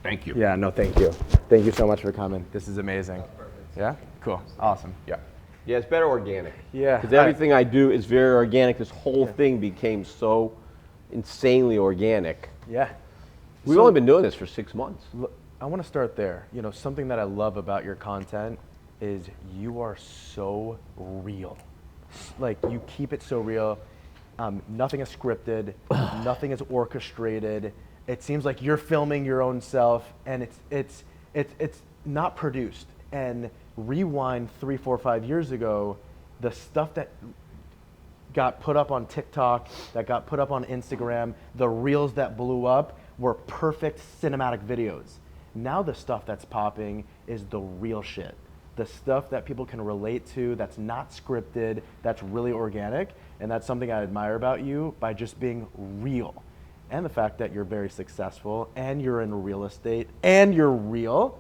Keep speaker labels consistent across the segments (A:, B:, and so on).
A: Thank you.
B: Yeah, no, thank you. Thank you so much for coming. This is amazing. Yeah? Cool. Awesome.
A: Yeah. Yeah, it's better organic.
B: Yeah.
A: Because everything I do is very organic. This whole thing became so insanely organic.
B: Yeah.
A: We've only been doing this for 6 months.
B: Look, I want to start there. You know, something that I love about your content is you are so real. Like, you keep it so real. Nothing is scripted. Nothing is orchestrated. It seems like you're filming your own self, and it's not produced. And rewind 3, 4, 5 years ago, the stuff that got put up on TikTok, that got put up on Instagram, the reels that blew up were perfect cinematic videos. Now the stuff that's popping is the real shit. The stuff that people can relate to, that's not scripted, that's really organic, and that's something I admire about you by just being real. And the fact that you're very successful, and you're in real estate, and you're real,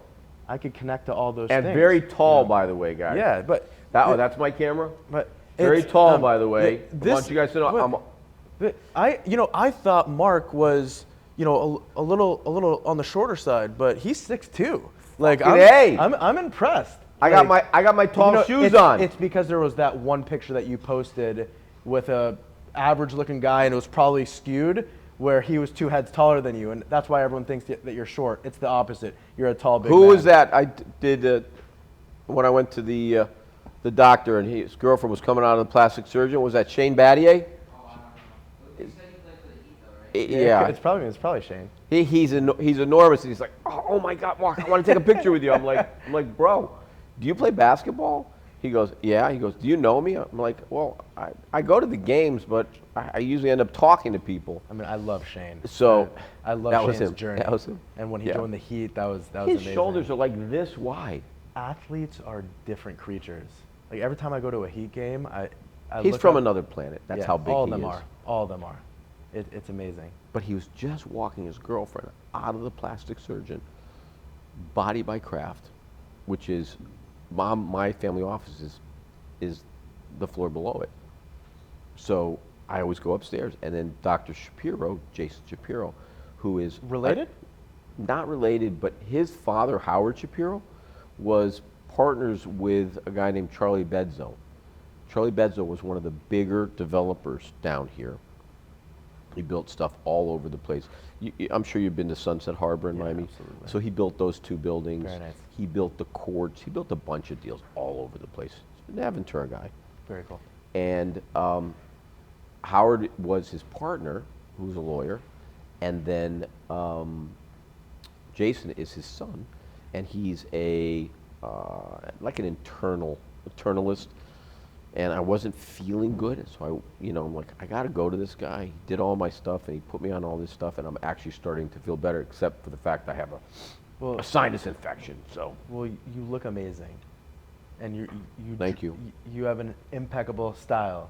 B: I could connect to all those things.
A: And very tall, by the way, guys.
B: Yeah, but...
A: that's my camera?
B: But
A: very tall, by the way. I want you guys to know.
B: I thought Mark was, a little on the shorter side, but he's 6'2". Like, I'm impressed.
A: I got my tall shoes on.
B: It's because there was that one picture that you posted with a average-looking guy, and it was probably skewed, where he was 2 heads taller than you, and that's why everyone thinks that you're short. It's the opposite. You're a tall, big man.
A: Who was that? I did when I went to the doctor, and his girlfriend was coming out of the plastic surgeon. Was that Shane Battier? Yeah,
B: it's probably Shane.
A: He's enormous, and he's like, oh my God, Mark, I want to take a picture with you. I'm like, bro, do you play basketball? He goes, yeah. He goes, do you know me? I'm like, well, I go to the games, but I usually end up talking to people.
B: I mean, I love Shane.
A: So
B: I love Shane's
A: him.
B: journey.
A: That was him.
B: And when he joined the Heat, that was
A: His
B: amazing.
A: His shoulders are like this wide.
B: Athletes are different creatures. Like, every time I go to a Heat game,
A: he's from another planet. That's how big he is.
B: All of them are. It's amazing.
A: But he was just walking his girlfriend out of the plastic surgeon, Body by Craft, which is my family office is the floor below it. So I always go upstairs, and then Dr. Shapiro, Jason Shapiro, who is
B: related?
A: Not related, but his father, Howard Shapiro, was partners with a guy named Charlie Bedzo. Charlie Bedzo was one of the bigger developers down here. He built stuff all over the place. I'm sure you've been to Sunset Harbor in Miami.
B: Absolutely.
A: So he built those 2 buildings.
B: Very nice.
A: He built the courts. He built a bunch of deals all over the place. He's an Aventura guy.
B: Very cool.
A: And Howard was his partner, who's a lawyer, and then Jason is his son, and he's like an internalist. And I wasn't feeling good, so I'm like, I got to go to this guy. He did all my stuff, and he put me on all this stuff, and I'm actually starting to feel better, except for the fact I have a sinus infection. So.
B: Well, you look amazing, and you.
A: Thank you.
B: You have an impeccable style.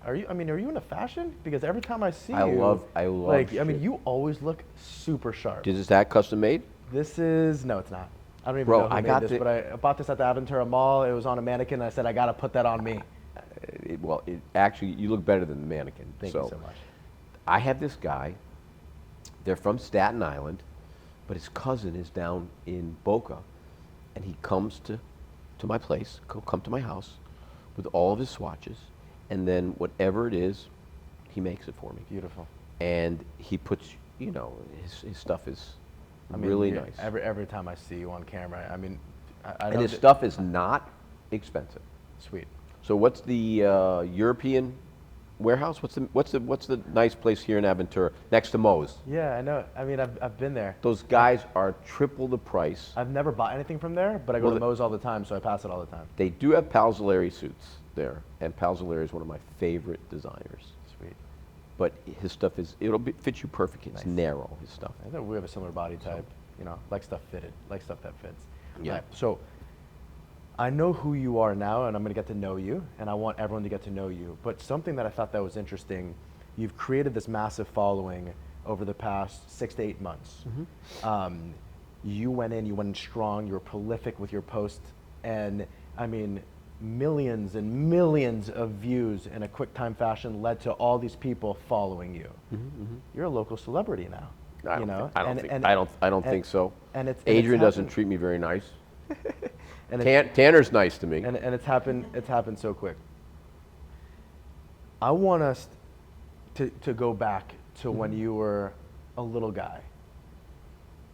B: Are you into fashion? Because every time I see you,
A: I love.
B: Like, I mean, you always look super sharp.
A: Is that custom made?
B: No, it's not. I don't even know who made this, but I bought this at the Aventura Mall. It was on a mannequin, and I said, I got to put that on me.
A: Actually, you look better than the mannequin.
B: Thank you so much.
A: I have this guy. They're from Staten Island, but his cousin is down in Boca, and he comes to my place, come to my house, with all of his swatches, and then whatever it is, he makes it for me.
B: Beautiful.
A: And he puts, his stuff is really nice.
B: Every time I see you on camera, I mean,
A: and his stuff is not expensive.
B: Sweet.
A: So what's the European warehouse? What's the nice place here in Aventura next to Moe's?
B: Yeah, I know. I mean, I've been there.
A: Those guys are triple the price.
B: I've never bought anything from there, but I go to Moe's all the time, so I pass it all the time.
A: They do have Palzolari suits there, and Palzolari is one of my favorite designers.
B: Sweet.
A: But his stuff fit you perfect. It's narrow, his stuff.
B: I think we have a similar body type. Like stuff fitted, like stuff that fits.
A: Yeah.
B: Right, so I know who you are now, and I'm going to get to know you, and I want everyone to get to know you. But something that I thought that was interesting, you've created this massive following over the past 6 to 8 months. Mm-hmm. You went in strong, you were prolific with your posts, and I mean, millions and millions of views in a quick time fashion led to all these people following you. Mm-hmm, mm-hmm. You're a local celebrity now.
A: I
B: you
A: don't,
B: know,
A: I don't think, I don't think so.
B: and it's
A: Adrian doesn't
B: happened,
A: treat me very nice.
B: and it's
A: Tanner's nice to me.
B: and it's happened so quick. I want us to go back to when you were a little guy.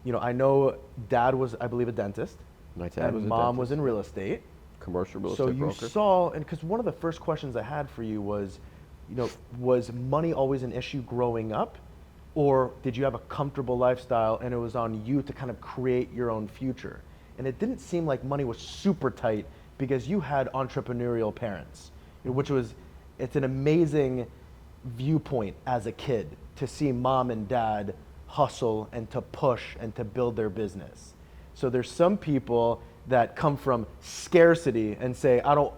B: You know, I know dad was, I believe, a dentist.
A: My dad
B: and
A: was a
B: mom
A: dentist.
B: was in real estate.
A: Commercial real
B: So
A: estate
B: you
A: broker.
B: saw, and because one of the first questions I had for you was, you know, was money always an issue growing up? Or did you have a comfortable lifestyle and it was on you to kind of create your own future? And it didn't seem like money was super tight because you had entrepreneurial parents, which was, it's an amazing viewpoint as a kid to see mom and dad hustle and to push and to build their business. So there's some people that come from scarcity and say, I don't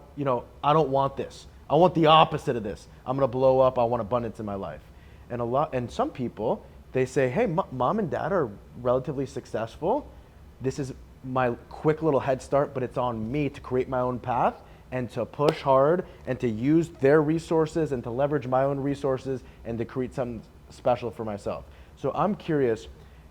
B: want this. I want the opposite of this. I'm going to blow up. I want abundance in my life. And some people, they say, hey, mom and dad are relatively successful. This is my quick little head start, but it's on me to create my own path and to push hard and to use their resources and to leverage my own resources and to create something special for myself. So I'm curious,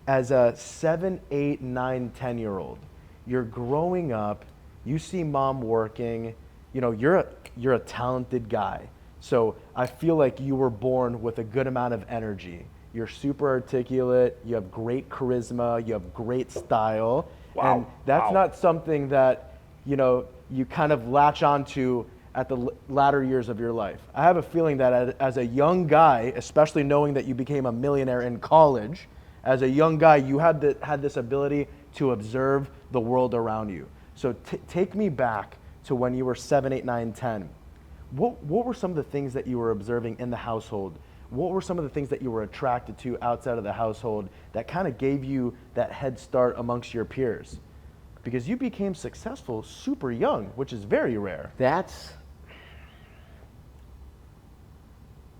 B: as a 7, 8, 9, 10-year-old, you're growing up, you see mom working, you know, you're a talented guy. So I feel like you were born with a good amount of energy. You're super articulate, you have great charisma, you have great style.
A: Wow.
B: And that's not something that, you know, you kind of latch onto at the latter years of your life. I have a feeling that as a young guy, especially knowing that you became a millionaire in college, as a young guy, you had this ability to observe the world around you. So take me back to when you were 7, 8, 9, 10. What were some of the things that you were observing in the household? What were some of the things that you were attracted to outside of the household that kind of gave you that head start amongst your peers? Because you became successful super young, which is very rare.
A: That's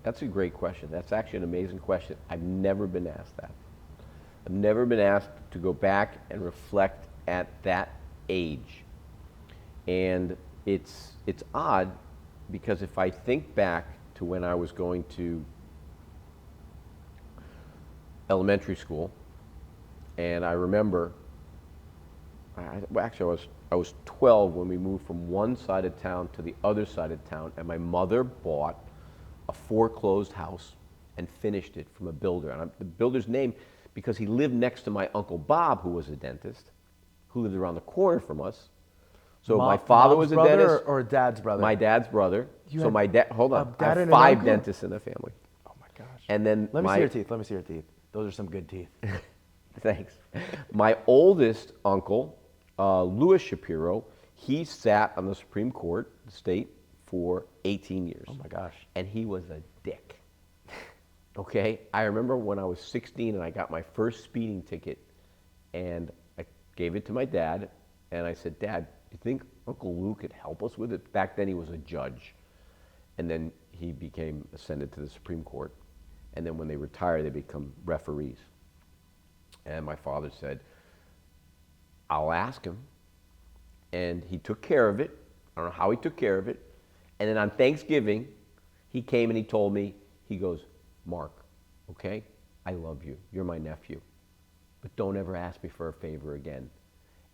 A: a great question. That's actually an amazing question. I've never been asked that. I've never been asked to go back and reflect at that age. And it's odd because if I think back to when I was going to elementary school, and I remember, I was 12 when we moved from one side of town to the other side of town, and my mother bought a foreclosed house and finished it from a builder. And the builder's name, because he lived next to my Uncle Bob, who was a dentist, who lived around the corner from us. So my father was a dentist.
B: Or dad's brother?
A: My dad's brother. So my dad, hold on, I
B: dad
A: have
B: and an
A: 5
B: uncle?
A: dentists in the family.
B: Oh my gosh.
A: And then
B: Let me see your teeth. Let me see your teeth. Those are some good teeth.
A: Thanks. My oldest uncle, Louis Shapiro, he sat on the Supreme Court, the state, for 18 years.
B: Oh my gosh.
A: And he was a dick. Okay? I remember when I was 16 and I got my first speeding ticket, and I gave it to my dad, and I said, Dad, do you think Uncle Lou could help us with it? Back then he was a judge. And then he became ascended to the Supreme Court. And then when they retire, they become referees. And my father said, I'll ask him. And he took care of it. I don't know how he took care of it. And then on Thanksgiving, he came and he told me, he goes, Mark, okay, I love you. You're my nephew. But don't ever ask me for a favor again.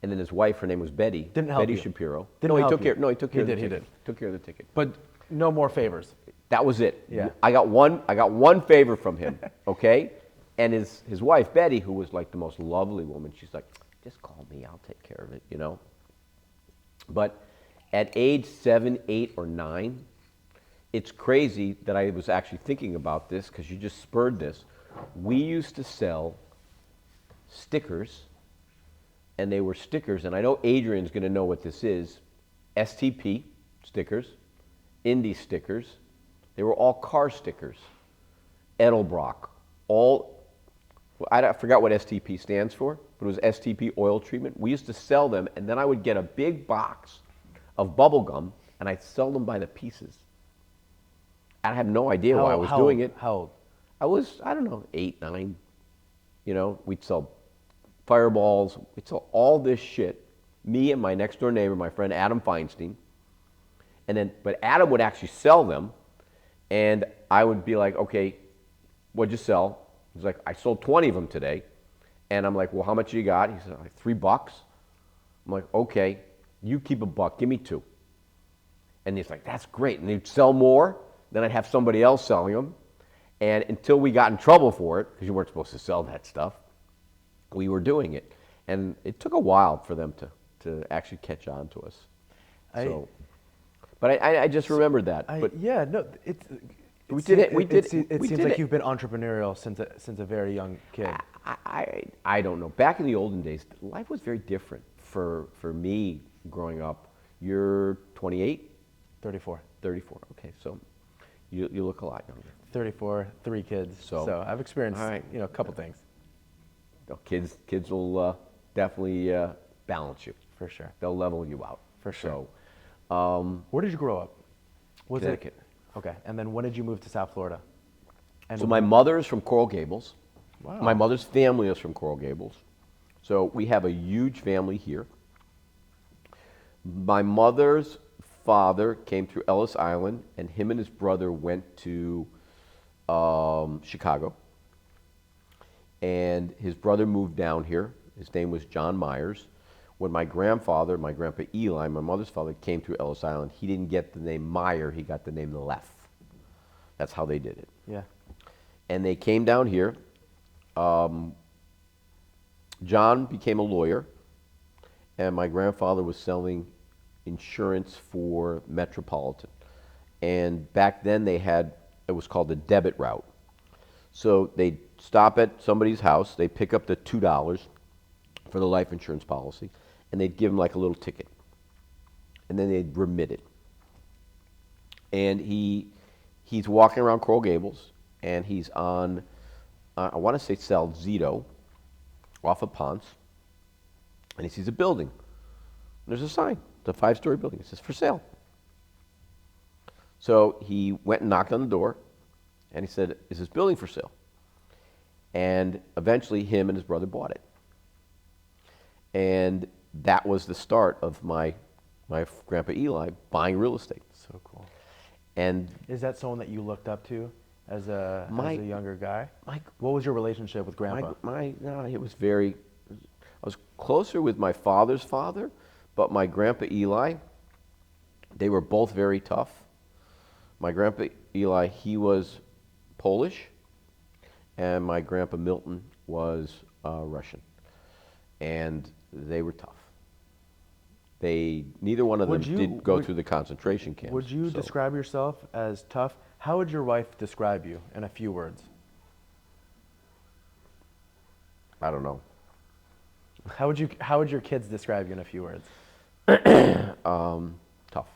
A: And then his wife, her name was Betty.
B: Didn't help
A: Betty
B: you.
A: Shapiro.
B: Didn't
A: he
B: help
A: took
B: you.
A: care. No, he took care of the
B: He
A: ticket.
B: did.
A: Took care of the ticket.
B: But no more favors.
A: That was it.
B: Yeah.
A: I got one favor from him, okay? And his wife, Betty, who was like the most lovely woman, she's like, just call me, I'll take care of it, you know? But at age 7, 8, or 9, it's crazy that I was actually thinking about this because you just spurred this. We used to sell stickers, and they were stickers, and I know Adrian's going to know what this is, STP stickers, Indy stickers. They were all car stickers, Edelbrock, I forgot what STP stands for, but it was STP oil treatment. We used to sell them, and then I would get a big box of bubble gum, and I'd sell them by the pieces. I had no idea why I was doing it.
B: How old?
A: I was, I don't know, 8, 9. You know, we'd sell fireballs. We'd sell all this shit. Me and my next door neighbor, my friend Adam Feinstein. But Adam would actually sell them, and I would be like, okay, what'd you sell? He's like, I sold 20 of them today. And I'm like, well, how much you got? He said, like $3. I'm like, okay, you keep $1, give me 2. And he's like, that's great. And he'd sell more, then I'd have somebody else selling them. And until we got in trouble for it, because you weren't supposed to sell that stuff, we were doing it. And it took a while for them to actually catch on to us. But I just remembered that. But
B: yeah, no, it seems like you've been entrepreneurial since a very young kid.
A: I don't know. Back in the olden days, life was very different for me growing up. You're 28?
B: 34.
A: 34. Okay, so you look a lot younger.
B: 34, 3 kids. So I've experienced a couple things.
A: No, kids will definitely balance you.
B: For sure.
A: They'll level you out.
B: For sure.
A: So,
B: where did you grow up?
A: Connecticut.
B: Okay, and then when did you move to South Florida? And
A: so my mother's from Coral Gables.
B: Wow.
A: My mother's family is from Coral Gables. So we have a huge family here. My mother's father came through Ellis Island, and him and his brother went to Chicago. And his brother moved down here. His name was John Myers. When my grandpa Eli, my mother's father, came through Ellis Island, he didn't get the name Meyer, he got the name Leff. That's how they did it.
B: Yeah.
A: And they came down here. John became a lawyer, and my grandfather was selling insurance for Metropolitan. And back then it was called the debit route. So they'd stop at somebody's house, they'd pick up the $2 for the life insurance policy, and they'd give him like a little ticket. And then they'd remit it. And he's walking around Coral Gables, and he's on, I want to say Salzito, off of Ponce, and he sees a building. There's a sign. It's a 5-story building. It says, for sale. So he went and knocked on the door, and he said, is this building for sale? And eventually him and his brother bought it. And that was the start of my grandpa Eli buying real estate.
B: So cool.
A: And
B: is that someone that you looked up to as a younger guy? What was your relationship with grandpa?
A: It was I was closer with my father's father, but my grandpa Eli, they were both very tough. My grandpa Eli, he was Polish, and my grandpa Milton was Russian. And they were tough. Neither one of them did go through the concentration camps.
B: Would you describe yourself as tough? How would your wife describe you in a few words?
A: I don't know.
B: How would your kids describe you in a few words?
A: Tough.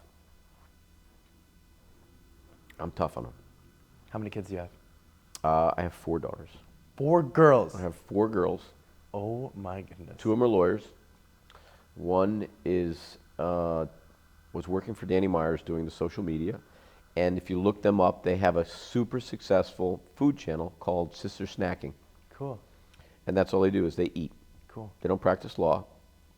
A: I'm tough on them.
B: How many kids do you have?
A: I have 4 daughters.
B: 4 girls?
A: I have 4 girls.
B: Oh my goodness.
A: 2 of them are lawyers. One was working for Danny Myers doing the social media. And if you look them up, they have a super successful food channel called Sister Snacking.
B: Cool.
A: And that's all they do is they eat.
B: Cool.
A: They don't practice law.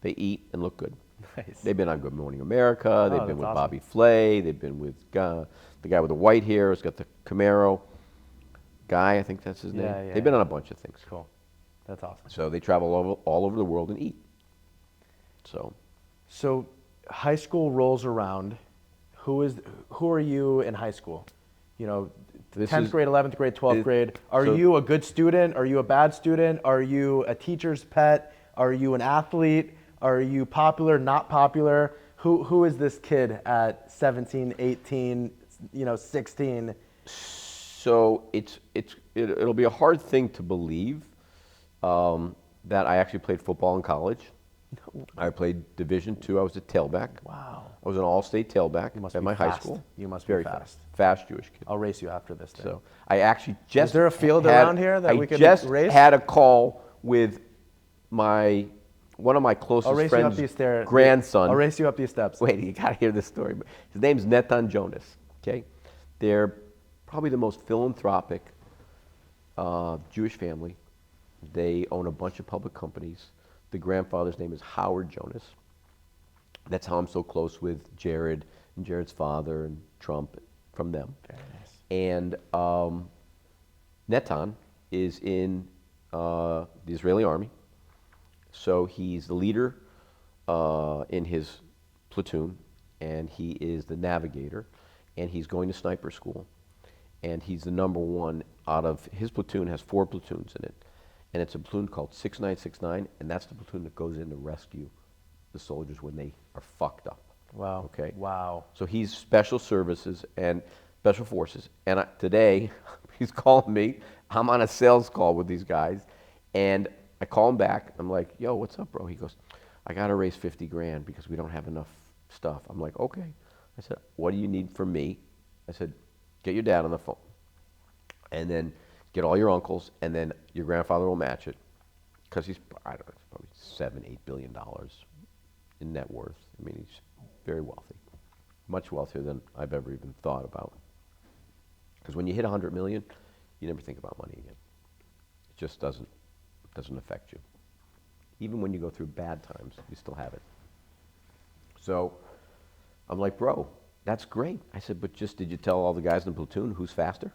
A: They eat and look good.
B: Nice.
A: They've been on Good Morning America. They've been with awesome. Bobby Flay. They've been with the guy with the white hair who's got the Camaro. Guy, I think that's his name.
B: Yeah,
A: They've been on a bunch of things.
B: Cool. That's awesome.
A: So they travel all over the world and eat.
B: So high school rolls around. Who are you in high school? 10th grade, 11th grade, 12th grade. Are you a good student? Are you a bad student? Are you a teacher's pet? Are you an athlete? Are you popular, not popular? Who is this kid at 17, 18, 16?
A: So it'll be a hard thing to believe that I actually played football in college. I played Division II. I was a tailback.
B: Wow.
A: I was an all-state tailback at my high school.
B: You must
A: be very
B: fast.
A: Fast Jewish kid.
B: I'll race you after this day.
A: So I actually just
B: Is there a field around here that we could race?
A: I just had a call with one of my closest friends' grandson.
B: I'll race you up these steps.
A: Wait, you got to hear this story. His name's Netan Jonas. Okay, they're probably the most philanthropic Jewish family. They own a bunch of public companies. The grandfather's name is Howard Jonas. That's how I'm so close with Jared and Jared's father and Trump from them.
B: Very nice.
A: And Netan is in the Israeli army. So he's the leader in his platoon, and he is the navigator, and he's going to sniper school, and he's the number one out of his platoon. Has 4 platoons in it, and it's a platoon called 6969, and that's the platoon that goes in to rescue the soldiers when they are fucked up.
B: Wow.
A: Okay.
B: Wow.
A: So he's special services and special forces. And today, he's calling me. I'm on a sales call with these guys, and I call him back. I'm like, "Yo, what's up, bro?" He goes, "I got to raise 50 grand because we don't have enough stuff." I'm like, "Okay." I said, "What do you need from me?" I said, "Get your dad on the phone, and then get all your uncles, and then your grandfather will match it, because he's, I don't know, probably $7-8 billion in net worth. I mean, he's very wealthy, much wealthier than I've ever even thought about. Because when you hit 100 million, you never think about money again. It just doesn't affect you. Even when you go through bad times, you still have it. So I'm like, "Bro, that's great." I said, "But just, did you tell all the guys in the platoon who's faster?"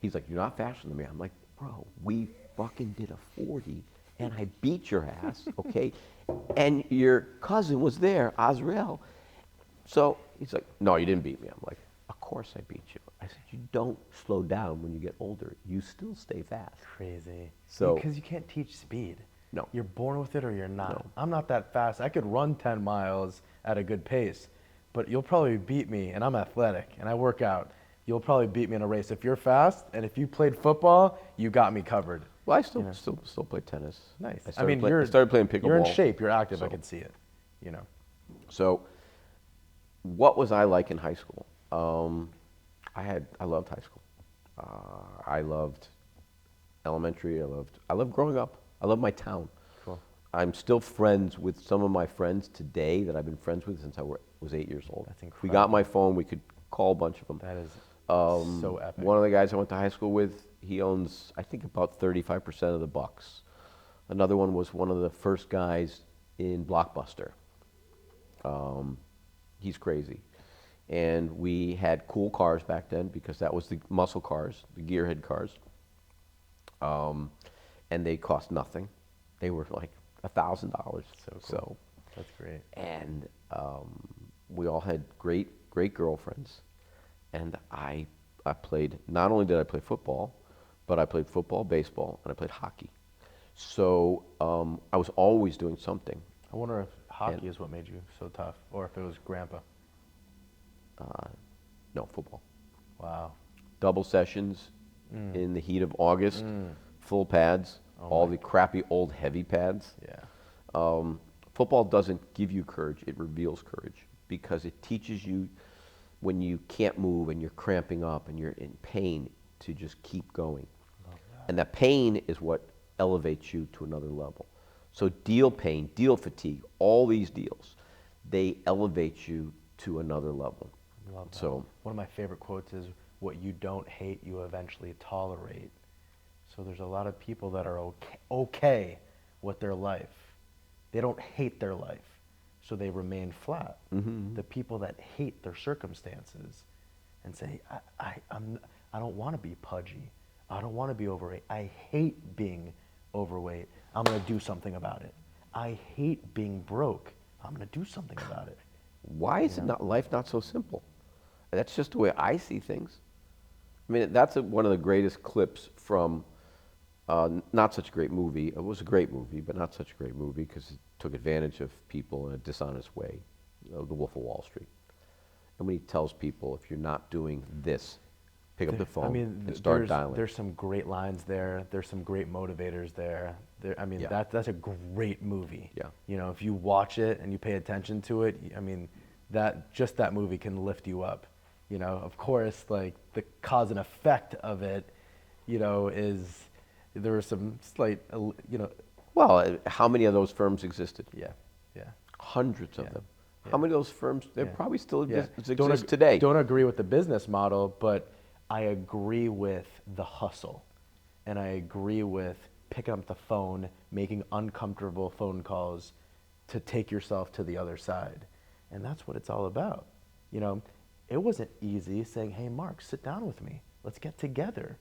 A: He's like, "You're not faster than me." I'm like, "Bro, we fucking did a 40 and I beat your ass, okay? And your cousin was there, Azrael." So he's like, "No, you didn't beat me." I'm like, "Of course I beat you." I said, "You don't slow down when you get older. You still stay fast."
B: Crazy.
A: So-
B: Because you can't teach speed.
A: No.
B: You're born with it or you're not.
A: No.
B: I'm not that fast. I could run 10 miles at a good pace, but you'll probably beat me, and I'm athletic, and I work out. You'll probably beat me in a race. If you're fast, and if you played football, you got me covered.
A: Well, I still play tennis.
B: Nice.
A: I started playing pickleball.
B: You're in shape. You're active. I
A: So-
B: can see it. You know.
A: So, what was I like in high school? I loved high school. I loved elementary. I loved growing up. I loved my town.
B: Cool.
A: I'm still friends with some of my friends today that I've been friends with since I was 8 years old.
B: That's
A: If we got
B: incredible.
A: my phone, we could call a bunch of them.
B: That is so epic.
A: One of the guys I went to high school with, he owns, I think, about 35% of the Bucks. Another one was one of the first guys in Blockbuster. He's crazy. And we had cool cars back then because that was the muscle cars, the gearhead cars. And they cost nothing. They were like $1,000.
B: So cool. That's great.
A: And we all had great girlfriends. And I played, not only did I play football, but I played football, baseball, and I played hockey. So I was always doing something.
B: I wonder if hockey is what made you so tough, or if it was grandpa.
A: No, football.
B: Wow.
A: Double sessions in the heat of August, full pads, all the crappy old heavy pads.
B: Yeah.
A: Football doesn't give you courage, it reveals courage, because it teaches you when you can't move and you're cramping up and you're in pain to just keep going. And that pain is what elevates you to another level. So deal pain, deal fatigue, all these deals, they elevate you to another level.
B: Love that.
A: So
B: one of my favorite quotes is, "What you don't hate, you eventually tolerate." So there's a lot of people that are okay with their life. They don't hate their life, so they remain flat. The people that hate their circumstances and say, I don't want to be pudgy. I don't want to be overweight. I hate being overweight. I'm going to do something about it. I hate being broke. I'm going to do something about it.
A: why is life not so simple? That's just the way I see things. I mean, that's one of the greatest clips from not such a great movie. It was a great movie, but not such a great movie because it took advantage of people in a dishonest way. The Wolf of Wall Street. And when he tells people, if you're not doing this, pick up the phone and start dialing.
B: There's some great lines there. There's some great motivators there.
A: Yeah.
B: That's a great movie.
A: Yeah.
B: You know, if you watch it and you pay attention to it, I mean, that movie can lift you up. You know, of course, like the cause and effect of it, you know, is there was some slight, you know.
A: Well, how many of those firms existed?
B: Yeah. Yeah.
A: Hundreds of
B: Yeah.
A: them.
B: Yeah.
A: How many of those firms, they
B: Yeah.
A: probably still
B: Yeah.
A: exist today.
B: Don't agree with the business model, but I agree with the hustle. And I agree with picking up the phone, making uncomfortable phone calls to take yourself to the other side. And that's what it's all about. You know, it wasn't easy saying, "Hey, Mark, sit down with me. Let's get together."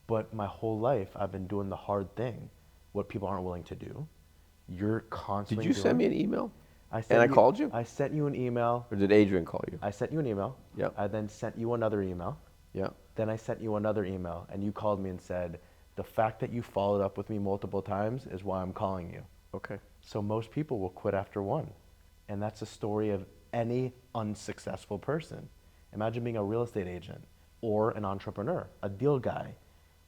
B: But my whole life, I've been doing the hard thing, what people aren't willing to do. You're
A: Did
B: constantly
A: you send
B: doing.
A: me an email?
B: I
A: And
B: sent
A: I
B: you.
A: called you?
B: I sent you an email.
A: Or did Adrian call you?
B: I sent you an email.
A: Yeah.
B: I then sent you another email.
A: Yeah.
B: Then I sent you another email, and you called me and said, the fact that you followed up with me multiple times is why I'm calling you.
A: Okay.
B: So most people will quit after one. And that's the story of any unsuccessful person. Imagine being a real estate agent or an entrepreneur, a deal guy,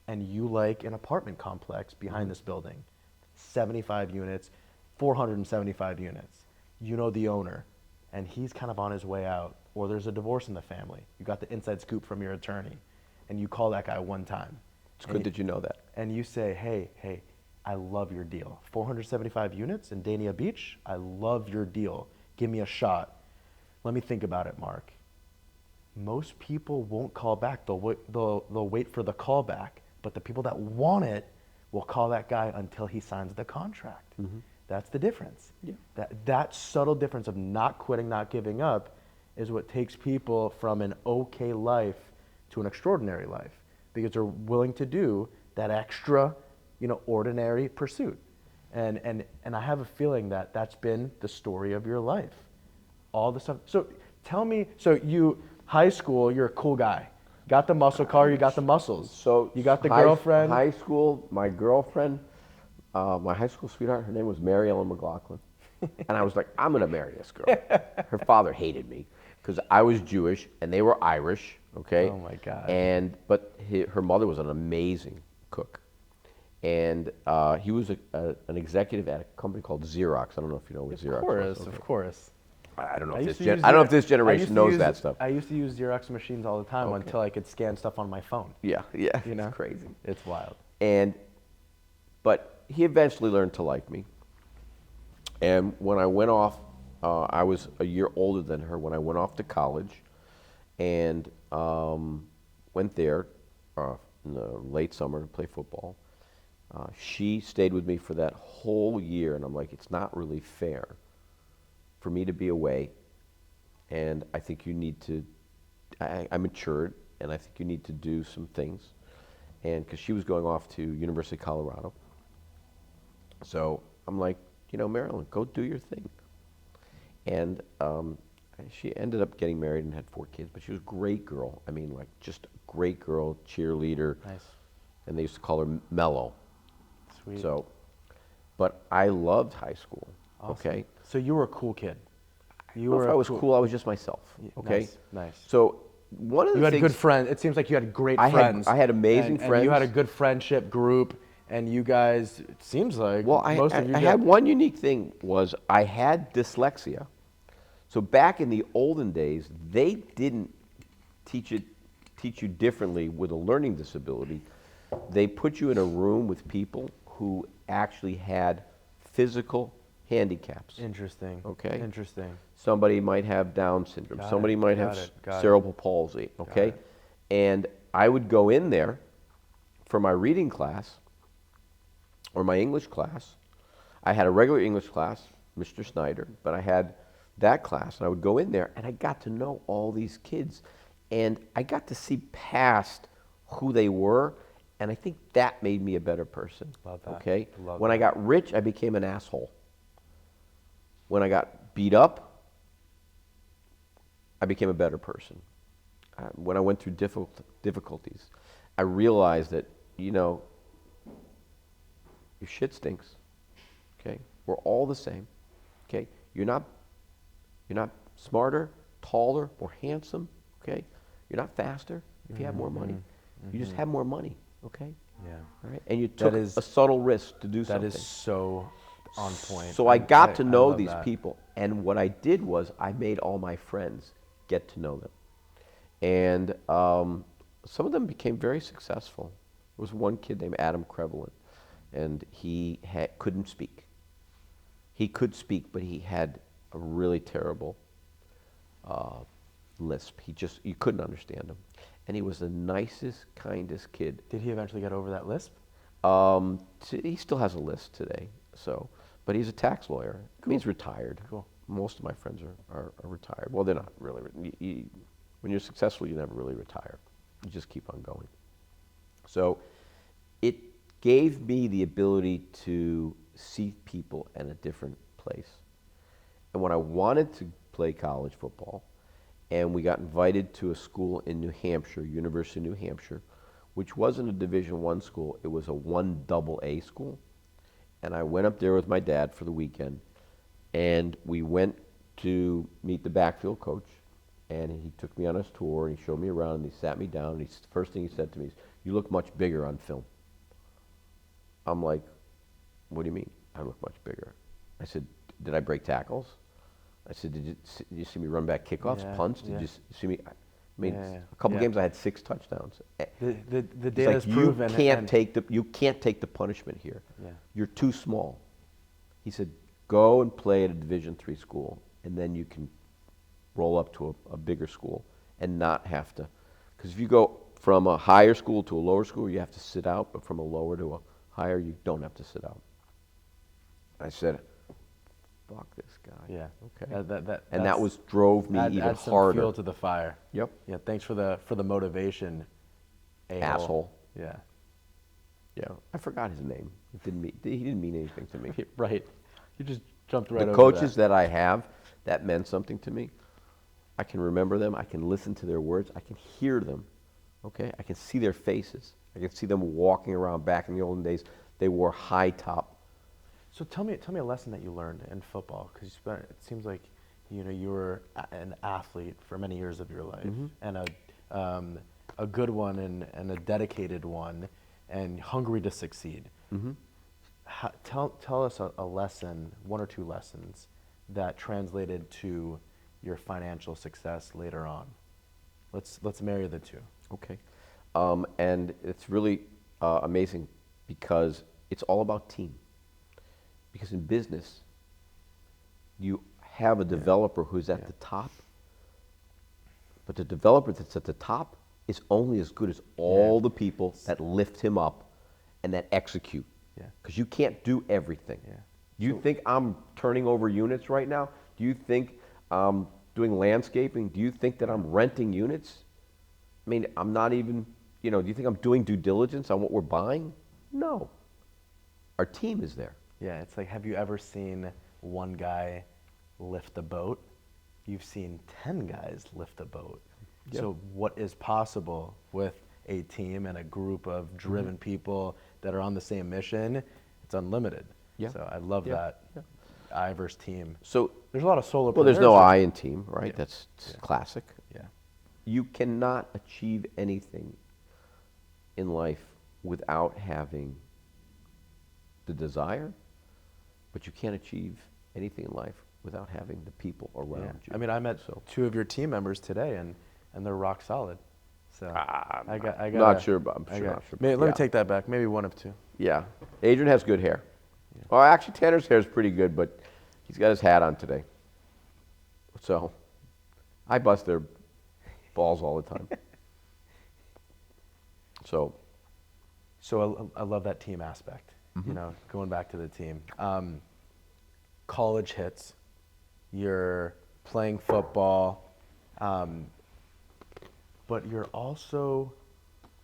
B: and you like an apartment complex behind this building, 75 units, 475 units. You know the owner, and he's kind of on his way out, or there's a divorce in the family. You got the inside scoop from your attorney, and you call that guy one time.
A: It's good that you know that.
B: And you say, hey, I love your deal. 475 units in Dania Beach, I love your deal. Give me a shot. Let me think about it, Mark. Most people won't call back. They'll wait for the call back. But the people that want it will call that guy until he signs the contract. That's the difference.
A: Yeah.
B: That subtle difference of not quitting, not giving up is what takes people from an okay life to an extraordinary life, because they're willing to do that extra, ordinary pursuit. And I have a feeling that that's been the story of your life. All the stuff. So tell me, high school, you're a cool guy. Got the muscle car, you got the muscles.
A: So
B: you got the girlfriend.
A: High school, my girlfriend, my high school sweetheart, her name was Mary Ellen McLaughlin. And I was like, I'm going to marry this girl. Her father hated me because I was Jewish and they were Irish, okay?
B: Oh, my God.
A: But her mother was an amazing cook. And he was an executive at a company called Xerox. I don't know if you know what Xerox was.
B: Of course.
A: I don't know
B: I
A: if
B: used
A: this
B: to use
A: I don't know if
B: Xerox-
A: this
B: I
A: generation
B: used to
A: knows
B: use-
A: that stuff.
B: I used to use Xerox machines all the time
A: Okay.
B: until I could scan stuff on my phone.
A: Yeah,
B: You know?
A: it's crazy.
B: It's wild.
A: But he eventually learned to like me. And when I went off, I was a year older than her when I went off to college, and went there in the late summer to play football. She stayed with me for that whole year, and I'm like, it's not really fair for me to be away, and I think you need to, I matured, and I think you need to do some things, and because she was going off to University of Colorado. So I'm like, Marilyn, go do your thing. And she ended up getting married and had 4 kids, but she was a great girl. I mean, like, just a great girl, cheerleader.
B: Nice.
A: And they used to call her Mellow.
B: Sweet.
A: So, but I loved high school,
B: Awesome.
A: okay?
B: So you were a cool kid.
A: I don't know if I was cool, I was just myself, okay?
B: Nice.
A: So one of the
B: You had
A: things...
B: good friends. It seems like you had great
A: I
B: friends.
A: had amazing
B: and
A: friends.
B: you had a good friendship group, and you guys, it seems like
A: Well,
B: most of you
A: I
B: guys.
A: had one unique thing was I had dyslexia. So back in the olden days, they didn't teach you differently with a learning disability. They put you in a room with people who actually had physical handicaps.
B: Interesting.
A: Okay.
B: Interesting.
A: Somebody might have Down syndrome.
B: Got
A: Somebody
B: it,
A: might
B: got
A: have
B: it, got it.
A: cerebral palsy. Okay.
B: it.
A: And I would go in there for my reading class or my English class. I had a regular English class, Mr. Snyder, but I had that class, and I would go in there, and I got to know all these kids, and I got to see past who they were, and I think that made me a better person.
B: Love that.
A: Okay?
B: Love
A: When I
B: that.
A: got rich, I became an asshole. When I got beat up, I became a better person. When I went through difficulties, I realized that, your shit stinks. Okay? We're all the same. Okay? You're not smarter, taller, more handsome. Okay? You're not faster if you have more money. You just have more money. Okay?
B: Yeah.
A: All right? And you took
B: is-
A: a subtle risk to do
B: That
A: something.
B: is so on point.
A: So I got to know
B: love
A: these
B: that.
A: people, and what I did was I made all my friends get to know them, and some of them became very successful. There was one kid named Adam Krevelin, and he couldn't speak. He could speak, but he had a really terrible lisp. You couldn't understand him, and he was the nicest, kindest kid.
B: Did he eventually get over that lisp?
A: He still has a list today, but he's a tax lawyer.
B: Cool.
A: He's retired.
B: Cool.
A: Most of my friends are retired. Well, they're not really. When you're successful, you never really retire. You just keep on going. So It gave me the ability to see people in a different place. And when I wanted to play college football, and we got invited to a school in New Hampshire, University of New Hampshire, which wasn't a Division I school, it was a 1AA school. And I went up there with my dad for the weekend, and we went to meet the backfield coach, and he took me on his tour, and he showed me around, and he sat me down, and the first thing he said to me is, "You look much bigger on film." I'm like, "What do you mean I look much bigger?" I said, "Did I break tackles?" I said, did you see me run back kickoffs,
B: Yeah,
A: punts? Did
B: yeah.
A: you see me? I mean,
B: Yeah.
A: a couple
B: Yeah.
A: games I had 6 touchdowns.
B: The
A: He's
B: data
A: like,
B: is proven.
A: you can't take the punishment here.
B: Yeah.
A: You're too small. He said, "Go and play at a Division III school, and then you can roll up to a bigger school and not have to." Because if you go from a higher school to a lower school, you have to sit out, but from a lower to a higher, you don't have to sit out. I said, "Fuck this guy."
B: Yeah.
A: Okay.
B: That
A: And that was drove me even
B: add some
A: harder.
B: fuel to the fire.
A: Yep.
B: Yeah. Thanks for the motivation. A-hole.
A: Asshole.
B: Yeah.
A: Yeah. I forgot his name. He didn't mean anything to me.
B: Right. You just jumped right
A: The
B: over
A: coaches
B: that.
A: that I have that meant something to me, I can remember them. I can listen to their words. I can hear them. Okay. I can see their faces. I can see them walking around. Back in the olden days, they wore high top.
B: So tell me a lesson that you learned in football, because it seems like you were an athlete for many years of your life, and a good one and a dedicated one, and hungry to succeed. Tell us a lesson, 1 or 2 lessons that translated to your financial success later on. Let's marry the two.
A: Okay. And it's really amazing because it's all about team. Because in business, you have a developer who's at the top, but the developer that's at the top is only as good as all the people that lift him up and that execute.
B: Yeah.
A: Because you can't do everything.
B: Yeah.
A: You think I'm turning over units right now? Do you think I'm doing landscaping? Do you think that I'm renting units? I mean, I'm not even, do you think I'm doing due diligence on what we're buying? No. Our team is there.
B: Yeah, it's like, have you ever seen one guy lift a boat? You've seen 10 guys lift a boat.
A: Yep.
B: So what is possible with a team and a group of driven people that are on the same mission? It's unlimited.
A: Yeah.
B: So I love that.
A: Yeah.
B: I versus team.
A: So
B: There's a lot of solopreneurs.
A: well, there's no I in team, right?
B: Yeah.
A: That's classic.
B: Yeah.
A: You cannot achieve anything in life without having the desire, but you can't achieve anything in life without having the people around you.
B: I mean, I met 2 of your team members today, and they're rock solid. So I got.
A: Not sure, but I'm sure. Not sure.
B: Maybe, let me take that back. Maybe 1 of 2.
A: Yeah, Adrian has good hair. Yeah. Well, actually, Tanner's hair is pretty good, but he's got his hat on today. So I bust their balls all the time. So
B: I love that team aspect. Going back to the team. College hits. You're playing football, but you're also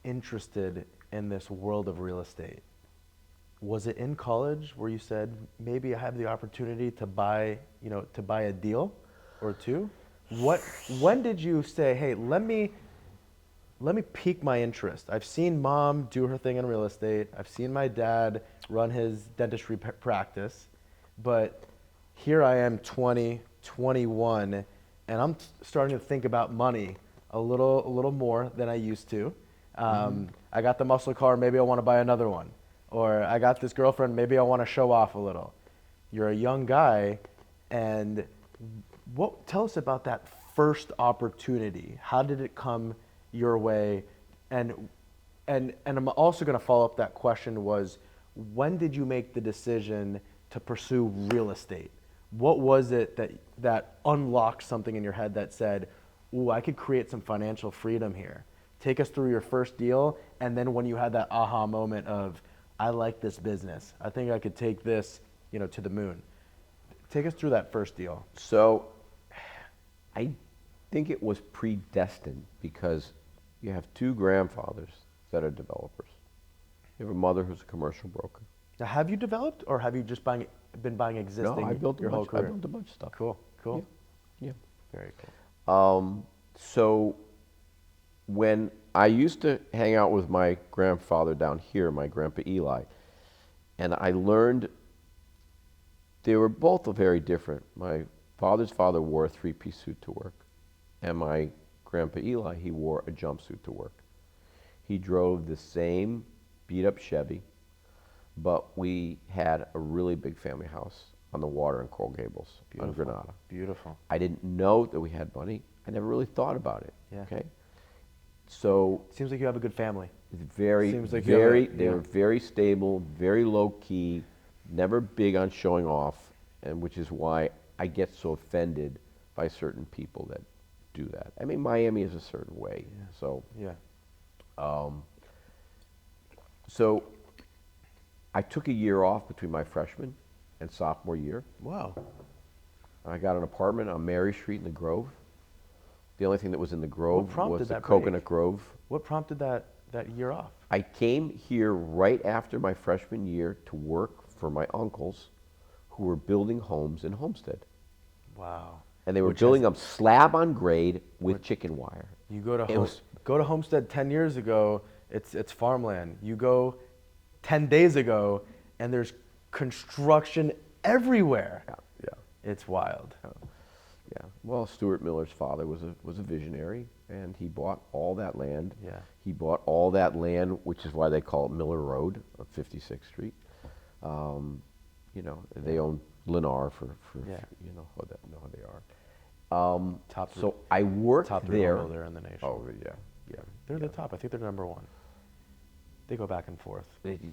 B: interested in this world of real estate. Was it in college where you said, maybe I have the opportunity to buy a deal or 2? When did you say, hey, let me pique my interest? I've seen mom do her thing in real estate. I've seen my dad run his dentistry practice, but here I am 20, 21, and I'm starting to think about money a little more than I used to. I got the muscle car, maybe I want to buy another one. Or I got this girlfriend, maybe I want to show off a little. You're a young guy, and tell us about that first opportunity. How did it come your way? And I'm also going to follow up that question was, when did you make the decision to pursue real estate? What was it that unlocked something in your head that said, ooh, I could create some financial freedom here? Take us through your first deal, and then when you had that aha moment of, I like this business. I think I could take this, to the moon. Take us through that first deal.
A: So I think it was predestined because you have 2 grandfathers that are developers. You have a mother who's a commercial broker.
B: Now, have you developed, or have you just been buying
A: No,
B: existing your whole
A: I
B: career?
A: built a bunch of stuff.
B: Cool, cool.
A: Yeah.
B: Very cool.
A: So when I used to hang out with my grandfather down here, my grandpa Eli, and I learned they were both very different. My father's father wore a three-piece suit to work, and my grandpa Eli, he wore a jumpsuit to work. He drove the same beat-up Chevy, but we had a really big family house on the water in Coral Gables, on Granada.
B: Beautiful.
A: I didn't know that we had money. I never really thought about it.
B: Yeah.
A: Okay. So
B: Seems like you have a good family.
A: it's very,
B: Seems like you have
A: they were very stable, very low key, never big on showing off, and which is why I get so offended by certain people that do that. I mean, Miami is a certain way.
B: Yeah.
A: So,
B: Yeah.
A: so I took a year off between my freshman and sophomore year.
B: Wow.
A: I got an apartment on Mary Street in the Grove. The only thing that was in the Grove
B: prompted
A: was the
B: that break?
A: Coconut Grove.
B: What prompted that year off?
A: I came here right after my freshman year to work for my uncles who were building homes in Homestead.
B: Wow.
A: And they were
B: Which
A: building them slab on grade with chicken wire.
B: You go to
A: It was-
B: go to Homestead 10 years ago, it's farmland. You go 10 days ago, and there's construction everywhere.
A: Yeah.
B: It's wild.
A: Yeah. Well, Stuart Miller's father was a visionary, and he bought all that land.
B: Yeah.
A: He bought all that land, which is why they call it Miller Road of 56th Street. They own Lennar for
B: Yeah.
A: you know how they are.
B: Top
A: So I worked
B: top three
A: there.
B: home builder in the nation.
A: Oh yeah, yeah.
B: They're the top. I think they're number one. They go back and forth.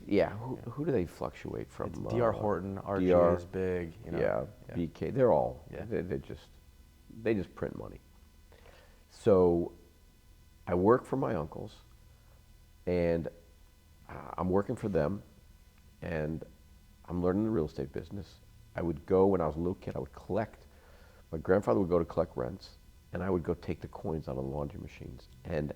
A: Yeah. Who do they fluctuate from?
B: It's D.R. Horton, RG
A: DR,
B: is big.
A: Yeah, BK. They're all.
B: Yeah.
A: They just print money. So I work for my uncles, and I'm working for them, and I'm learning the real estate business. I would go when I was a little kid. I would collect. My grandfather would go to collect rents, and I would go take the coins out of the laundry machines. And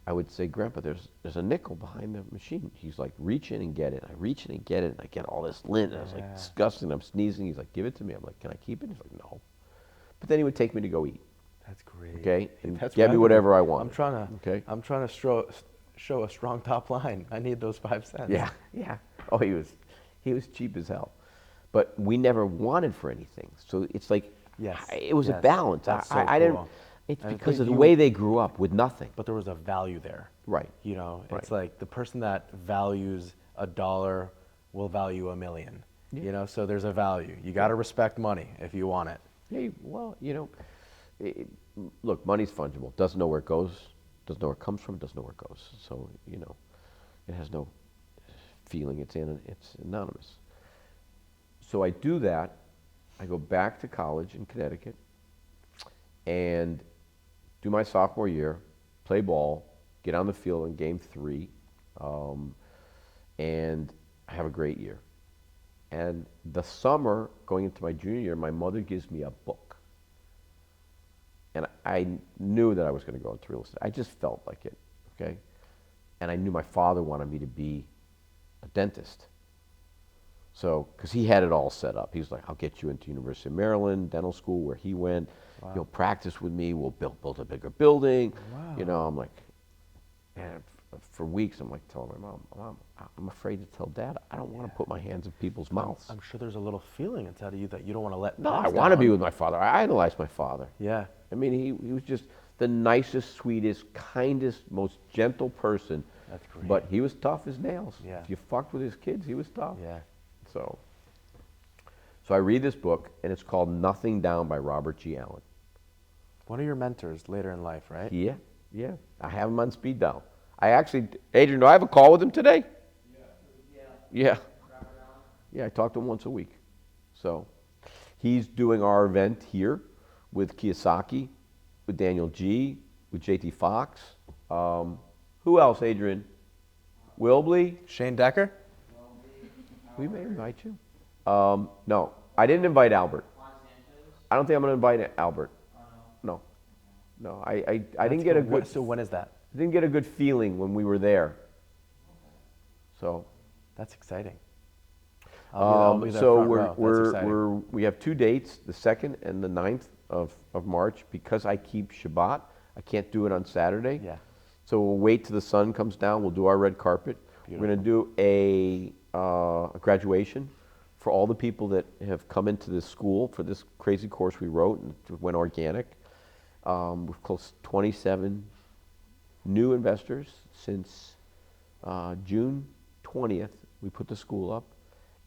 A: I would say, Grandpa, there's a nickel behind the machine. He's like, reach in and get it. I reach in and get it, and I get all this lint. And I was like, disgusting. I'm sneezing. He's like, give it to me. I'm like, can I keep it? He's like, no. But then he would take me to go eat.
B: That's great.
A: Okay, and
B: That's
A: get me whatever I want.
B: I'm trying to.
A: Okay.
B: I'm trying to show a strong top line. I need those 5 cents.
A: Yeah, yeah. Oh, he was cheap as hell, but we never wanted for anything. So it's like,
B: Yes.
A: it was a
B: Yes.
A: balance.
B: That's so
A: I didn't.
B: cool.
A: It's
B: And
A: because of the
B: you-
A: way they grew up with nothing.
B: But there was a value there.
A: Right.
B: You know,
A: Right.
B: it's like the person that values $1 will value $1 million.
A: Yeah.
B: You know, so there's a value. You got to respect money if you want it.
A: Yeah. Well, look, money's fungible. Doesn't know where it goes. Doesn't know where it comes from. Doesn't know where it goes. So it has no feeling. It's anonymous. So I do that. I go back to college in Connecticut and do my sophomore year, play ball, get on the field in game 3, and I have a great year. And the summer, going into my junior year, my mother gives me a book. And I knew that I was going to go into real estate. I just felt like it, okay? And I knew my father wanted me to be a dentist. So, because he had it all set up. He was like, I'll get you into University of Maryland dental school where he went.
B: Wow.
A: You'll practice with me. We'll build a bigger building.
B: Wow.
A: I'm like, and for weeks, I'm like telling my Mom, I'm afraid to tell Dad. I don't want to put my hands in people's mouths.
B: I'm sure there's a little feeling inside of you that you don't want to let
A: No,
B: pass
A: I want to be
B: down.
A: with my father. I idolized my father.
B: Yeah.
A: I mean, he was just the nicest, sweetest, kindest, most gentle person.
B: That's great.
A: But he was tough as nails.
B: Yeah.
A: If you fucked with his kids, he was tough.
B: Yeah.
A: So I read this book, and it's called Nothing Down by Robert G. Allen.
B: One of your mentors later in life, right?
A: Yeah, yeah. I have him on speed dial. Adrian, do I have a call with him today? Yeah. Yeah, I talk to him once a week. So he's doing our event here with Kiyosaki, with Daniel G., with JT Fox. Who else, Adrian? Wilbley?
B: Shane Decker?
A: We may invite you. No, I didn't invite Albert. I don't think I'm going to invite Albert. No. No, I didn't get a good...
B: So when is that?
A: I didn't get a good feeling when we were there. So
B: That's exciting. I'll be there
A: So
B: front row. That's exciting.
A: we have 2 dates, the 2nd and the 9th of March. Because I keep Shabbat, I can't do it on Saturday.
B: Yeah.
A: So we'll wait till the sun comes down. We'll do our red carpet.
B: Beautiful.
A: We're going to do a graduation for all the people that have come into this school for this crazy course we wrote and it went organic. We've closed 27 new investors since June 20th. We put the school up,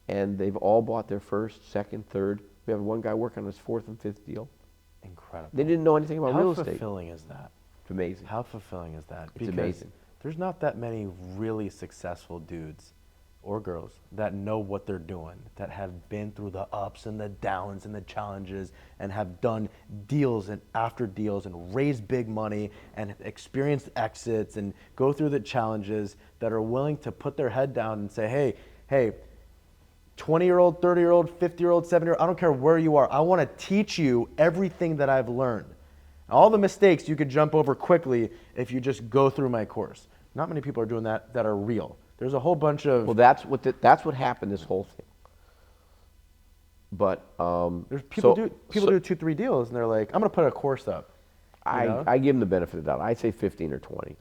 A: and they've all bought their first, second, third. We have one guy working on his 4th and 5th deal.
B: Incredible.
A: They didn't know anything about real estate.
B: How fulfilling is that?
A: It's amazing.
B: How fulfilling is that?
A: It's amazing.
B: There's not that many really successful dudes or girls that know what they're doing, that have been through the ups and the downs and the challenges and have done deals and after deals and raised big money and experienced exits and go through the challenges, that are willing to put their head down and say, hey, 20-year-old, 30-year-old, 50-year-old, 70-year-old, I don't care where you are. I want to teach you everything that I've learned. All the mistakes you could jump over quickly if you just go through my course. Not many people are doing that are real. There's a whole bunch of...
A: Well, that's what happened, this whole thing. But
B: there's people do 2-3 deals and they're like, I'm going to put a course up.
A: I give them the benefit of the doubt. I say 15 or 20.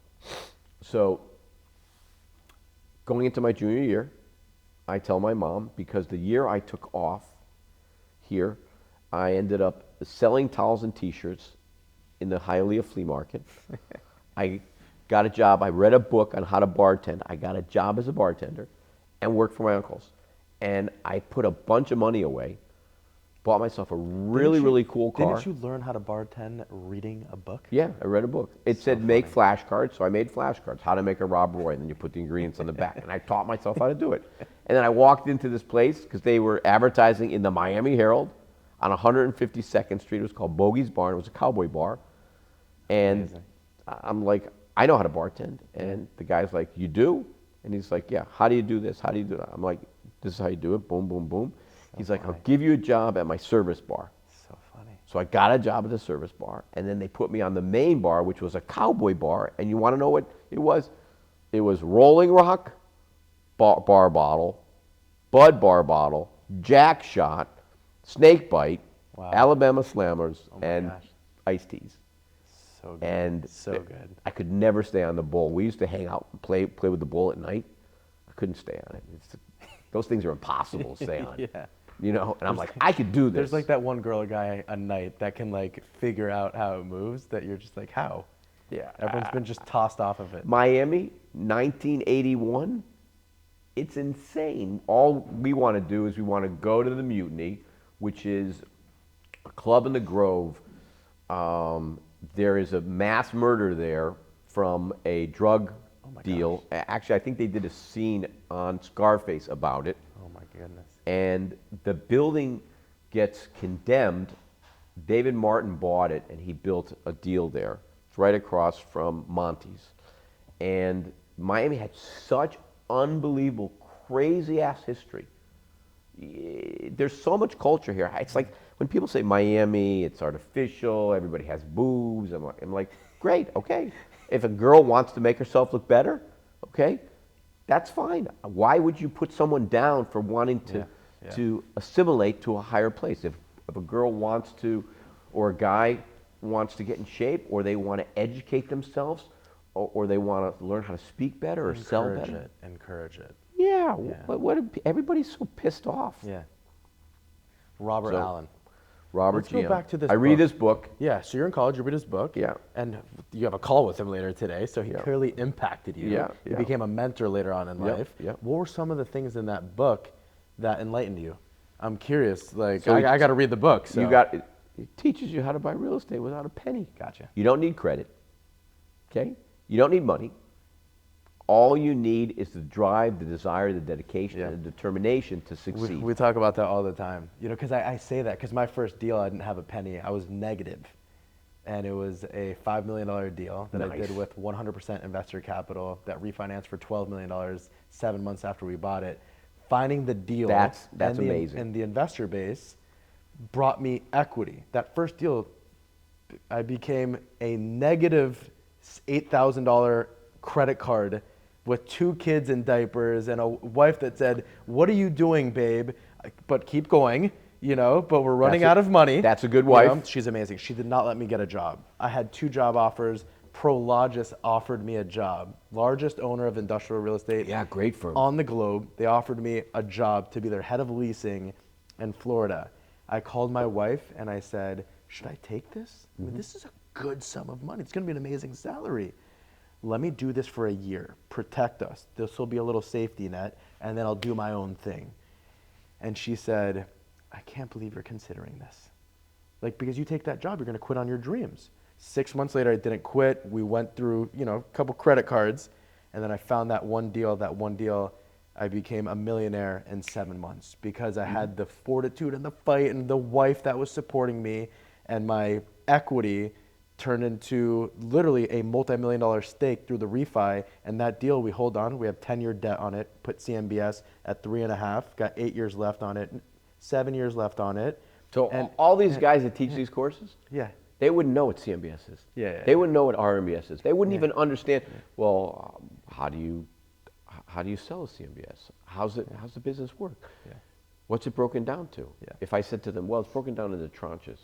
A: So going into my junior year, I tell my mom, because the year I took off here, I ended up selling towels and T-shirts in the Hialeah flea market. I got a job. I read a book on how to bartend. I got a job as a bartender and worked for my uncles. And I put a bunch of money away, bought myself a really cool car.
B: Didn't you learn how to bartend reading a book?
A: Yeah, I read a book. It said make flashcards, so I made flashcards, how to make a Rob Roy, and then you put the ingredients on the back. And I taught myself how to do it. And then I walked into this place because they were advertising in the Miami Herald on 152nd Street. It was called Bogey's Barn. It was a cowboy bar. And
B: Amazing.
A: I'm like, I know how to bartend. And the guy's like, you do? And he's like, yeah, how do you do this? How do you do that? I'm like, this is how you do it, boom, boom, boom. He's like, I'll give you a job at my service bar.
B: So funny.
A: So I got a job at the service bar, and then they put me on the main bar, which was a cowboy bar. And you want to know what it was? It was Rolling Rock bar bottle, Bud bar bottle, Jack Shot, Snake Bite,
B: Wow.
A: Alabama Slammers,
B: Oh my
A: and
B: gosh.
A: iced teas.
B: So good.
A: And
B: so good.
A: I could never stay on the bull. We used to hang out and play with the bull at night. I couldn't stay on it. Those things are impossible to stay on.
B: Yeah.
A: You know, and I'm like, I could do this.
B: There's like that one girl or guy a night that can like figure out how it moves that you're just like, how?
A: Yeah.
B: Everyone's been just tossed off of it.
A: Miami, 1981. It's insane. All we want to do is we want to go to the Mutiny, which is a club in the Grove. There is a mass murder there from a drug deal. Actually, I think they did a scene on Scarface about it.
B: Oh my goodness.
A: And the building gets condemned. David Martin bought it, and he built a deal there. It's right across from Monty's. And Miami had such unbelievable, crazy-ass history. There's so much culture here. It's like when people say Miami, it's artificial, everybody has boobs. I'm like, great, okay. If a girl wants to make herself look better, okay, that's fine. Why would you put someone down for wanting to assimilate to a higher place? If a girl wants to, or a guy wants to get in shape, or they want to educate themselves, or they want to learn how to speak better or sell better.
B: Encourage it.
A: Yeah. Everybody's so pissed off.
B: Yeah. Robert Allen.
A: Robert
B: Let's go
A: GM.
B: back to this
A: I read
B: book.
A: his book.
B: Yeah, so you're in college, you read his book.
A: Yeah.
B: And you have a call with him later today, so he clearly impacted you.
A: Yeah,
B: You
A: yeah.
B: became a mentor later on in life.
A: Yep.
B: What were some of the things in that book that enlightened you? I'm curious. Like,
A: So
B: I got to read the book. So.
A: It teaches you how to buy real estate without a penny.
B: Gotcha.
A: You don't need credit. Okay? You don't need money. All you need is the drive, the desire, the dedication, and the determination to succeed.
B: We talk about that all the time. You know, because I say that because my first deal, I didn't have a penny. I was negative. And it was a $5 million deal that I did with 100% investor capital that refinanced for $12 million 7 months after we bought it. Finding the deal
A: That's
B: and
A: amazing.
B: And the investor base brought me equity. That first deal, I became a negative $8,000 credit card with 2 kids in diapers and a wife that said, "What are you doing, babe?" But keep going, but we're running out of money.
A: That's a good wife.
B: She's amazing. She did not let me get a job. I had 2 job offers. Prologis offered me a job. Largest owner of industrial real estate
A: Yeah, great firm.
B: on the globe. They offered me a job to be their head of leasing in Florida. I called my wife and I said, should I take this? I mean, this is a good sum of money. It's going to be an amazing salary. Let me do this for a year. Protect us. This will be a little safety net, and then I'll do my own thing. And she said, I can't believe you're considering this. Because you take that job, you're going to quit on your dreams. 6 months later, I didn't quit. We went through, a couple credit cards, and then I found that one deal. That one deal, I became a millionaire in 7 months because I had the fortitude and the fight and the wife that was supporting me, and my equity turned into literally a multi-million-dollar stake through the refi. And that deal, we hold on. We have 10-year debt on it. Put CMBS at 3.5. Got 8 years left on it. 7 years left on it.
A: So
B: and
A: all these guys that teach these courses,
B: yeah,
A: they wouldn't know what CMBS is.
B: Yeah.
A: They wouldn't know what RMBS is. They wouldn't even understand. Well, how do you sell a CMBS? How's the business work?
B: Yeah.
A: What's it broken down to?
B: Yeah.
A: If I said to them, well, it's broken down into tranches.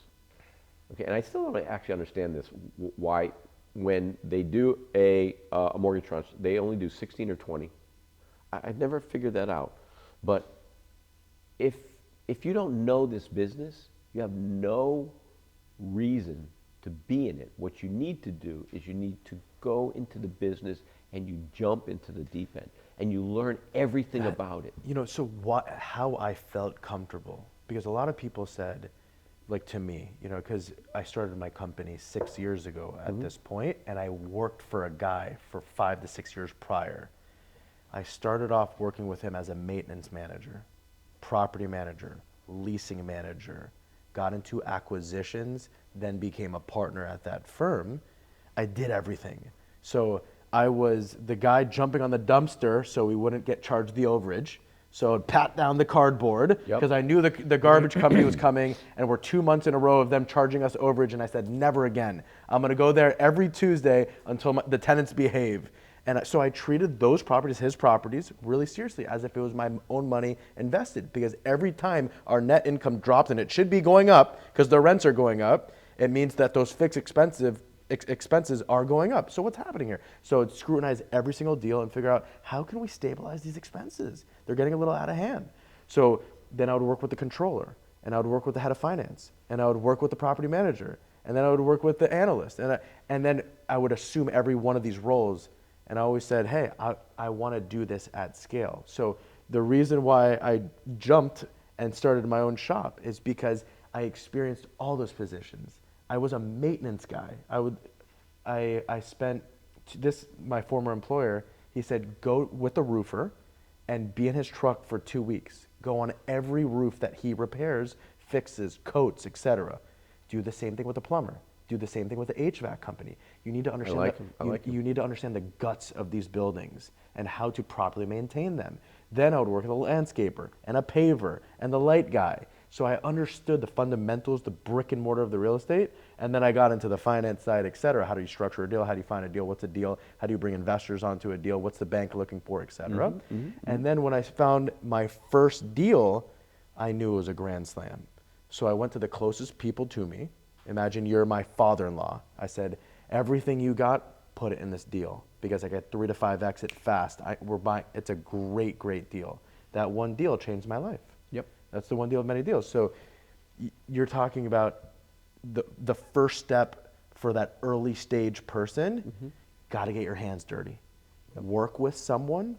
A: Okay, and I still don't actually understand this. Why, when they do a mortgage tranche, they only do 16 or 20. I've never figured that out. But if you don't know this business, you have no reason to be in it. What you need to do is you need to go into the business and you jump into the deep end and you learn everything about it.
B: So how I felt comfortable, because a lot of people said, to me, because I started my company 6 years ago at this point, and I worked for a guy for 5 to 6 years prior. I started off working with him as a maintenance manager, property manager, leasing manager, got into acquisitions, then became a partner at that firm. I did everything. So I was the guy jumping on the dumpster so we wouldn't get charged the overage. So I'd pat down the cardboard because I knew the garbage company was coming, and we're 2 months in a row of them charging us overage, and I said, never again. I'm going to go there every Tuesday until the tenants behave. And so I treated those properties, his properties, really seriously, as if it was my own money invested, because every time our net income drops, and it should be going up because the rents are going up, it means that those fixed expenses are going up. So what's happening here? So I'd scrutinize every single deal and figure out, how can we stabilize these expenses? They're getting a little out of hand. So then I would work with the controller, and I would work with the head of finance, and I would work with the property manager, and then I would work with the analyst. And then I would assume every one of these roles. And I always said, hey, I want to do this at scale. So the reason why I jumped and started my own shop is because I experienced all those positions. I was a maintenance guy. I spent my former employer, he said, go with the roofer and be in his truck for 2 weeks. Go on every roof that he repairs, fixes, coats, etc. Do the same thing with the plumber. Do the same thing with the HVAC company. You need to understand you need to understand the guts of these buildings and how to properly maintain them. Then I would work with a landscaper and a paver and the light guy. So I understood the fundamentals, the brick and mortar of the real estate, and then I got into the finance side, et cetera. How do you structure a deal? How do you find a deal? What's a deal? How do you bring investors onto a deal? What's the bank looking for, et cetera? And then when I found my first deal, I knew it was a grand slam. So I went to the closest people to me. Imagine you're my father-in-law. I said, everything you got, put it in this deal because I get 3 to 5x it fast. We're buying. It's a great, great deal. That one deal changed my life.
A: Yep.
B: That's the one deal of many deals. So you're talking about the first step for that early stage person. Got to get your hands dirty. Work with someone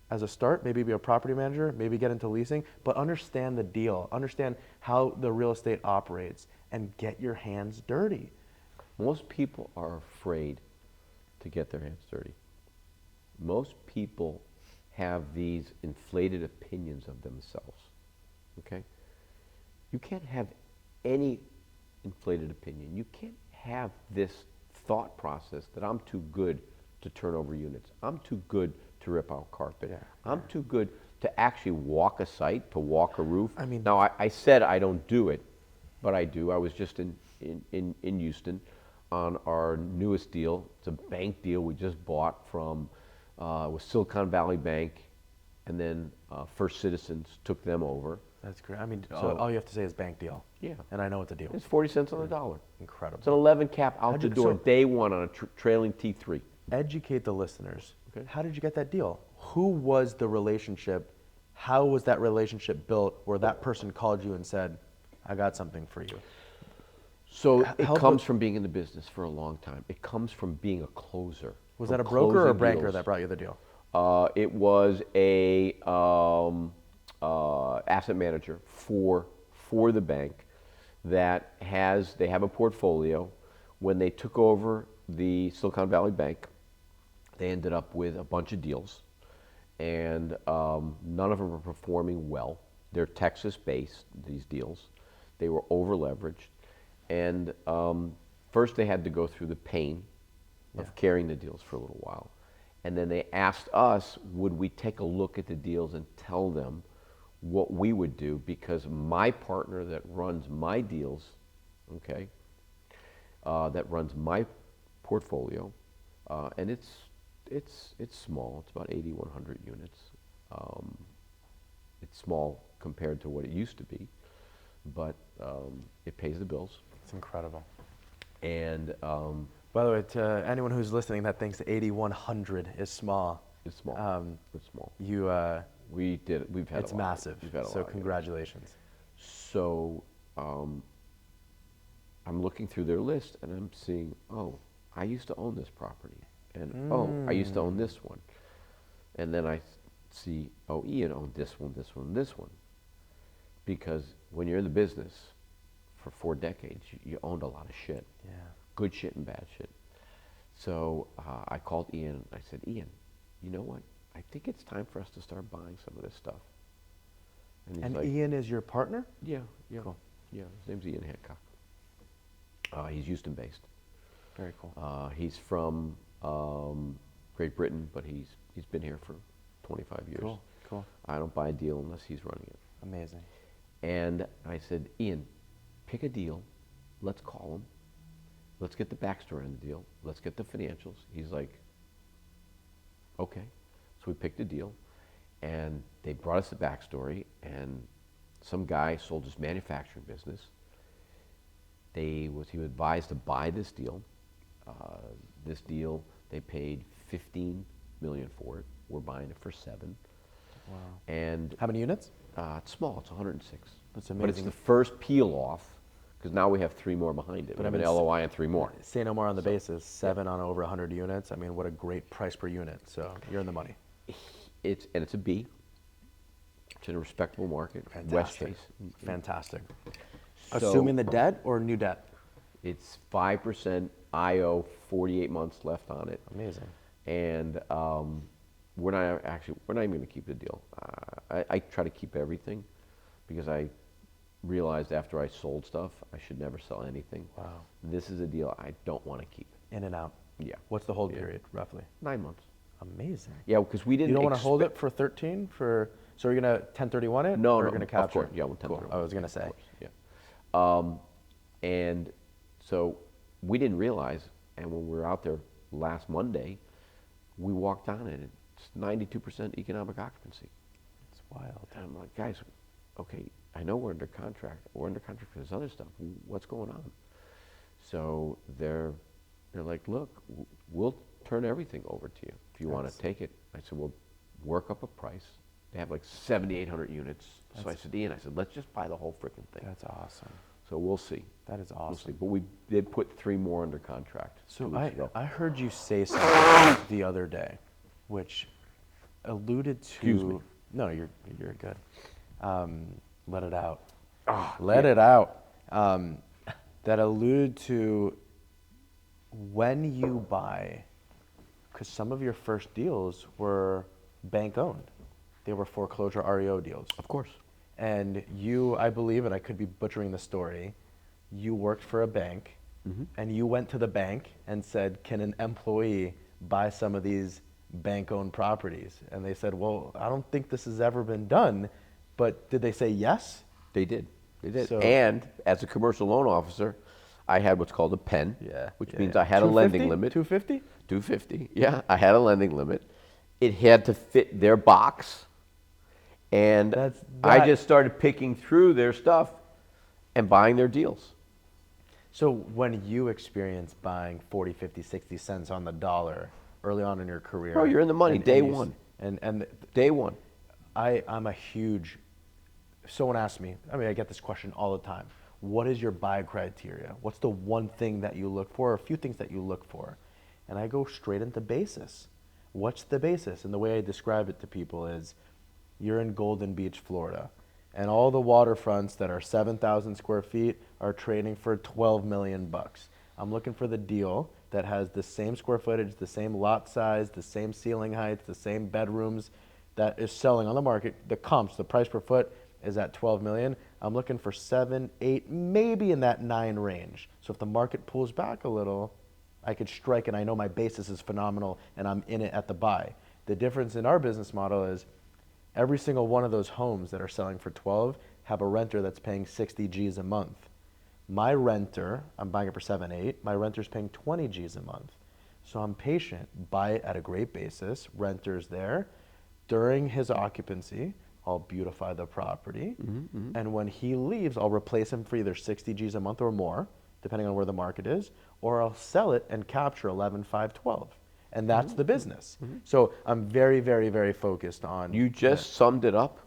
B: as a start, maybe be a property manager, maybe get into leasing, but understand the deal, understand how the real estate operates, and get your hands dirty.
A: Most people are afraid to get their hands dirty. Most people have these inflated opinions of themselves, okay? You can't have any inflated opinion. You can't have this thought process that I'm too good to turn over units. I'm too good to rip out carpet. I'm too good to actually walk a site, to walk a roof.
B: I mean,
A: now I said I don't do it, but I do. I was just in Houston on our newest deal. It's a bank deal we just bought from was Silicon Valley Bank, and then First Citizens took them over.
B: That's great. I mean,
A: So-
B: all you have to say is bank deal.
A: Yeah.
B: And I know it's a deal.
A: It's 40 cents on the dollar.
B: Incredible.
A: It's an 11 cap out
B: How'd
A: the
B: you-
A: door,
B: so-
A: day one on a trailing T3.
B: Educate the listeners.
A: Okay.
B: How did you get that deal? Who was the relationship? How was that relationship built where that person called you and said, I got something for you?
A: So it
B: help
A: comes
B: with-
A: from being in the business for a long time. It comes from being a closer.
B: Was
A: from
B: that a broker or a
A: closing
B: banker
A: deals.
B: that brought you the deal?
A: It was a asset manager for the bank that they have a portfolio. When they took over the Silicon Valley Bank, they ended up with a bunch of deals, and none of them were performing well. They're Texas-based, these deals. They were over-leveraged, and first they had to go through the pain of
B: Yeah.
A: carrying the deals for a little while. And then they asked us, would we take a look at the deals and tell them what we would do, because my partner that runs my deals, okay, that runs my portfolio, and it's small. It's about 8,100 units. It's small compared to what it used to be, but it pays the bills.
B: It's incredible.
A: And
B: By the way, to anyone who's listening that thinks 8,100 is small,
A: it's small. It's small.
B: you,
A: We did it. We've had
B: it's
A: a lot.
B: massive.
A: We've had a
B: So
A: lot.
B: congratulations.
A: So I'm looking through their list and I'm seeing, oh, I used to own this property, and oh, I used to own this one, and then I see, oh, Ian owned this one, this one, this one, because when you're in the business for 4 decades, you owned a lot of shit,
B: Yeah.
A: good shit and bad shit. So I called Ian. I said, Ian, you know what? I think it's time for us to start buying some of this stuff. And he's
B: And
A: like,
B: Ian is your partner?
A: yeah, yeah,
B: Cool.
A: yeah. His name's Ian Hancock. He's Houston-based.
B: Very cool.
A: He's from Great Britain, but he's been here for 25 years.
B: Cool, cool.
A: I don't buy a deal unless he's running it.
B: Amazing.
A: And I said, Ian, pick a deal. Let's call him. Let's get the backstory on the deal. Let's get the financials. He's like, okay. So we picked a deal, and they brought us the backstory, and some guy sold his manufacturing business. He was advised to buy this deal. This deal, they paid $15 million for it. We're buying it for $7 million.
B: Wow.
A: And
B: How many units?
A: it's small. It's 106.
B: That's
A: But it's
B: amazing.
A: the first peel off, because now we have 3 more behind it.
B: But
A: We
B: I
A: have an
B: mean,
A: LOI and 3 more.
B: Say no more on the basis. 7 on over 100 units. I mean, what a great price per unit. So you're in the money.
A: It's a B. It's in a respectable market. West
B: Fantastic.
A: Chase.
B: Fantastic.
A: So-
B: Assuming the debt or new debt?
A: It's 5% IO, 48 months left on it.
B: Amazing.
A: And we're not even going to keep the deal. I try to keep everything, because I realized after I sold stuff, I should never sell anything.
B: Wow.
A: This is a deal I don't want to keep.
B: In and out.
A: Yeah.
B: What's the hold
A: Yeah.
B: period, roughly?
A: 9 months.
B: Amazing.
A: Yeah, because we didn't.
B: You don't want to hold it for 13? So you're going to 1031 it?
A: No,
B: or
A: no,
B: you're going to
A: of
B: capture
A: course.
B: it?
A: Yeah, we'll
B: Cool.
A: 1031.
B: I was going to say.
A: Of course, yeah. And so we didn't realize, and when we were out there last Monday, we walked on it. It's 92% economic occupancy.
B: It's wild.
A: And I'm like, guys, okay, I know we're under contract. We're under contract for this other stuff. What's going on? So they're like, look, we'll turn everything over to you if you want to take it. I said, well, work up a price. They have like 7,800 units. So I said, Ian, let's just buy the whole freaking thing.
B: That's awesome.
A: So we'll see.
B: That is
A: We'll see.
B: awesome.
A: But we did put 3 more under contract.
B: So
A: 2 weeks ago.
B: I heard you say something the other day, which alluded to.
A: Excuse me.
B: No, you're good. Let it out.
A: Let
B: it out. That alluded to when you buy, because some of your first deals were bank owned. They were foreclosure REO deals.
A: Of course.
B: And you, I believe, and I could be butchering the story, you worked for a bank, and you went to the bank and said, can an employee buy some of these bank-owned properties? And they said, well, I don't think this has ever been done, but did they say yes?
A: They did. They did.
B: So-
A: And as a commercial loan officer, I had what's called a PEN, which means I had a lending limit.
B: 250?
A: 250. Yeah, I had a lending limit, it had to fit their box. And I just started picking through their stuff and buying their deals.
B: So when you experience buying 40, 50, 60 cents on the dollar early on in your career.
A: Bro, you're in the money day one.
B: And
A: day one.
B: I'm a huge, if someone asks me, I mean, I get this question all the time. What is your buy criteria? What's the one thing that you look for, or a few things that you look for? And I go straight into basis. What's the basis? And the way I describe it to people is, you're in Golden Beach, Florida, and all the waterfronts that are 7,000 square feet are trading for 12 million bucks. I'm looking for the deal that has the same square footage, the same lot size, the same ceiling heights, the same bedrooms, that is selling on the market. The comps, the price per foot is at 12 million. I'm looking for 7, 8, maybe in that 9 range. So if the market pulls back a little, I could strike, and I know my basis is phenomenal and I'm in it at the buy. The difference in our business model is every single one of those homes that are selling for 12 have a renter that's paying 60 G's a month. My renter, I'm buying it for 7, 8, my renter's paying 20 G's a month. So I'm patient, buy it at a great basis, renter's there. During his occupancy, I'll beautify the property. And when he leaves, I'll replace him for either 60 G's a month or more, depending on where the market is, or I'll sell it and capture 11, 5, 12. And that's the business. So I'm very, very, very focused on.
A: You just summed it up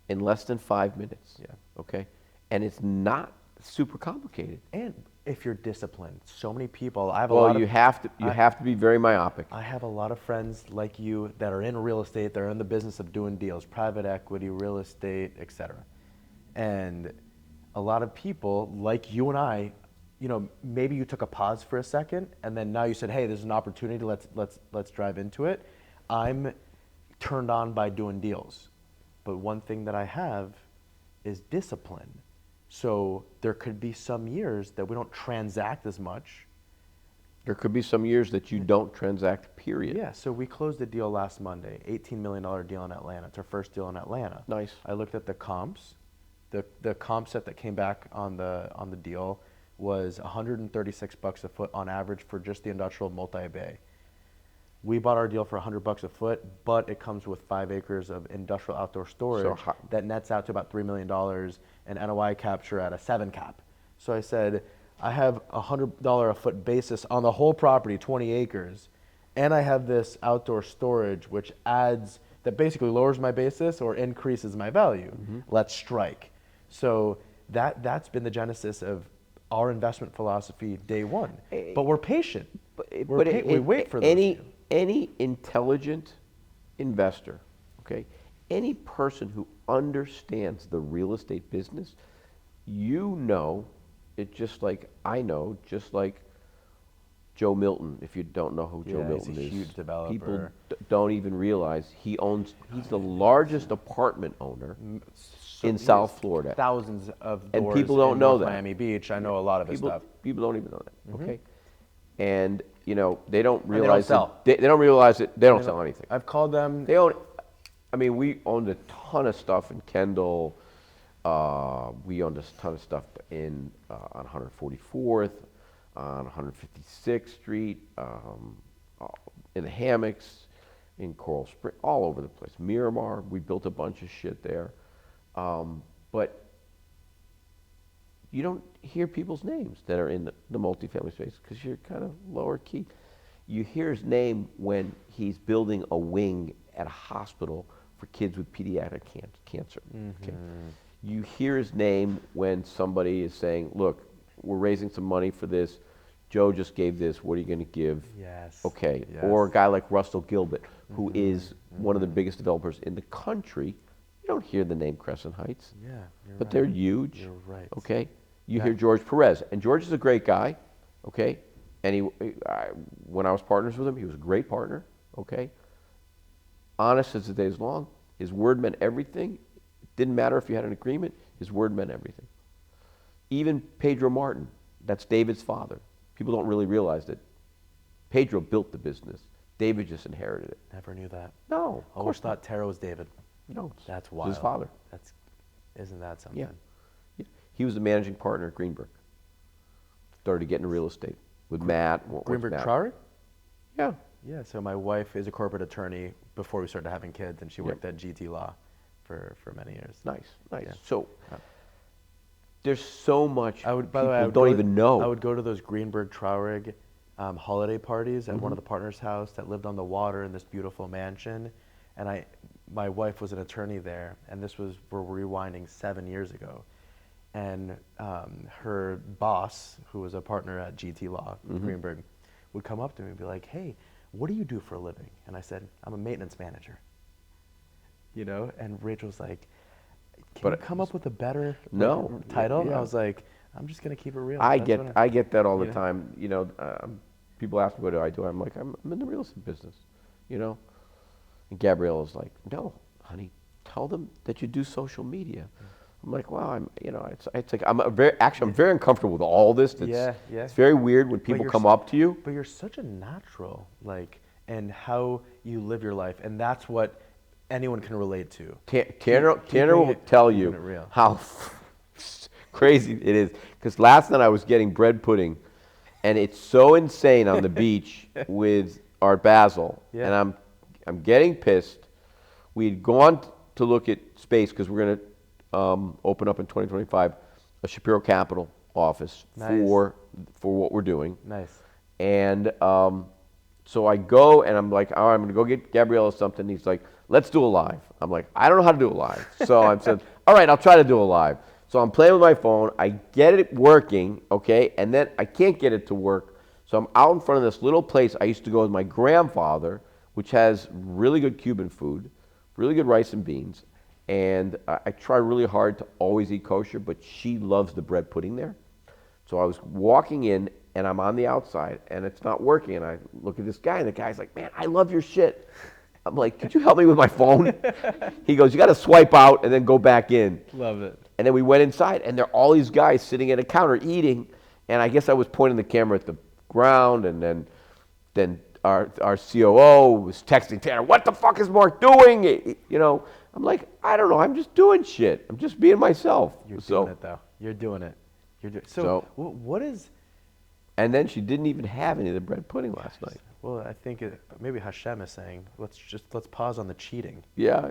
A: in less than 5 minutes.
B: Yeah.
A: Okay? And it's not super complicated.
B: And if you're disciplined, so many people, I have a
A: Well,
B: lot of.
A: you have to be very myopic.
B: I have a lot of friends like you that are in real estate, they're in the business of doing deals, private equity, real estate, etc. And a lot of people like you and I, you know, maybe you took a pause for a second and then now you said, hey, there's an opportunity, let's drive into it. I'm turned on by doing deals. But one thing that I have is discipline. So there could be some years that we don't transact as much.
A: There could be some years that you don't transact, period.
B: Yeah, so we closed a deal last Monday, $18 million deal in Atlanta. It's our first deal in Atlanta.
A: Nice.
B: I looked at the comps. The comp set that came back on the deal was 136 bucks a foot on average for just the industrial multi-bay. We bought our deal for 100 bucks a foot, but it comes with 5 acres of industrial outdoor storage that nets out to about $3 million and NOI capture at a 7 cap. So I said, I have a $100 a foot basis on the whole property, 20 acres, and I have this outdoor storage which adds, that basically lowers my basis or increases my value. Let's strike. So that's been the genesis of our investment philosophy day one. But we're patient. We wait for those.
A: Any intelligent investor, okay, any person who understands the real estate business, you know, it just like I know, just like Joe Milton, if you don't know who Joe Milton is.
B: He's a huge developer.
A: People don't even realize he's the largest apartment owner in South Florida.
B: Thousands of doors
A: and people don't
B: in
A: know
B: North
A: that.
B: Miami Beach. I know a lot of his stuff.
A: People don't even know that, okay? And, you know, they don't
B: they don't
A: realize
B: sell.
A: they don't realize that they don't sell anything.
B: I've called them.
A: They own, I mean, we owned a ton of stuff in Kendall. We owned a ton of stuff on 144th, on 156th Street, in the hammocks, in Coral Spring, all over the place. Miramar, we built a bunch of shit there. But you don't hear people's names that are in the multifamily space because you're kind of lower key. You hear his name when he's building a wing at a hospital for kids with pediatric cancer. Okay? You hear his name when somebody is saying, look, we're raising some money for this. Joe just gave this. What are you going to give?
B: Yes.
A: Okay.
B: Yes.
A: Or a guy like Russell Gilbert, who is one of the biggest developers in the country. You don't hear the name Crescent Heights.
B: Yeah, you're
A: but
B: right.
A: they're huge.
B: You're right.
A: Okay. You hear George Perez, and George is a great guy. Okay. And when I was partners with him, he was a great partner. Okay. Honest as the day is long. His word meant everything. It didn't matter if you had an agreement. His word meant everything. Even Pedro Martin, that's David's father. People don't really realize that Pedro built the business. David just inherited it.
B: Never knew that.
A: No, of
B: Always
A: course
B: thought Tara was David.
A: No,
B: That's
A: it's
B: wild.
A: his father.
B: Isn't that something?
A: Yeah. He was the managing partner at Greenberg. Started getting into real estate with Matt.
B: Greenberg Trowery?
A: Yeah.
B: Yeah, so my wife is a corporate attorney before we started having kids, and she worked at GT Law for many years.
A: Nice, nice.
B: Yeah.
A: So there's so much
B: By the way,
A: people don't even
B: I
A: know.
B: would go to those Greenberg Traurig holiday parties at one of the partners' house that lived on the water in this beautiful mansion, and my wife was an attorney there, and we're rewinding 7 years ago, and her boss, who was a partner at GT Law, Greenberg, would come up to me and be like, "Hey, what do you do for a living?" And I said, "I'm a maintenance manager." You know, and Rachel was like, "Can you come up with a better
A: No,
B: title?" And I
A: yeah.
B: was like, "I'm just gonna keep it real."
A: I
B: That's
A: get
B: what
A: I get that all the
B: you know?
A: time. People ask me what do I do. I'm like I'm in the real estate business, you know. And Gabriella's like, no, honey, tell them that you do social media. I'm like, well, it's like I'm very uncomfortable with all this.
B: Yeah, yeah.
A: It's very weird when people
B: you're
A: come
B: s-
A: up to you.
B: But you're such a natural, like, and how you live your life, and that's what anyone can relate to.
A: Tanner
B: Keeping
A: will
B: it-
A: tell
B: keeping
A: you
B: it real.
A: how crazy it is. Because last night I was getting bread pudding, and it's so insane on the beach with Art Basel,
B: Yeah.
A: and I'm getting pissed. We'd gone to look at space because we're going to open up in 2025 a Shapiro Capital office
B: Nice.
A: for what we're doing.
B: Nice.
A: And so I go and I'm like, all right, I'm going to go get Gabriella something. He's like, let's do a live. I'm like, I don't know how to do a live. So I said, all right, I'll try to do a live. So I'm playing with my phone. I get it working, okay? And then I can't get it to work. So I'm out in front of this little place I used to go with my grandfather, which has really good Cuban food, really good rice and beans. And I try really hard to always eat kosher, but she loves the bread pudding there. So I was walking in, and I'm on the outside, and it's not working. And I look at this guy, and the guy's like, man, I love your shit. I'm like, could you help me with my phone? He goes, you got to swipe out and then go back in.
B: Love it.
A: And then we went inside, and there are all these guys sitting at a counter eating. And I guess I was pointing the camera at the ground, and then our COO was texting Tanner, what the fuck is Mark doing? You know, I'm like, I don't know. I'm just doing shit. I'm just being myself.
B: You're doing it, though. You're doing it. So, what is...
A: And then she didn't even have any of the bread pudding last night.
B: Well, I think maybe Hashem is saying, let's pause on the cheating.
A: Yeah.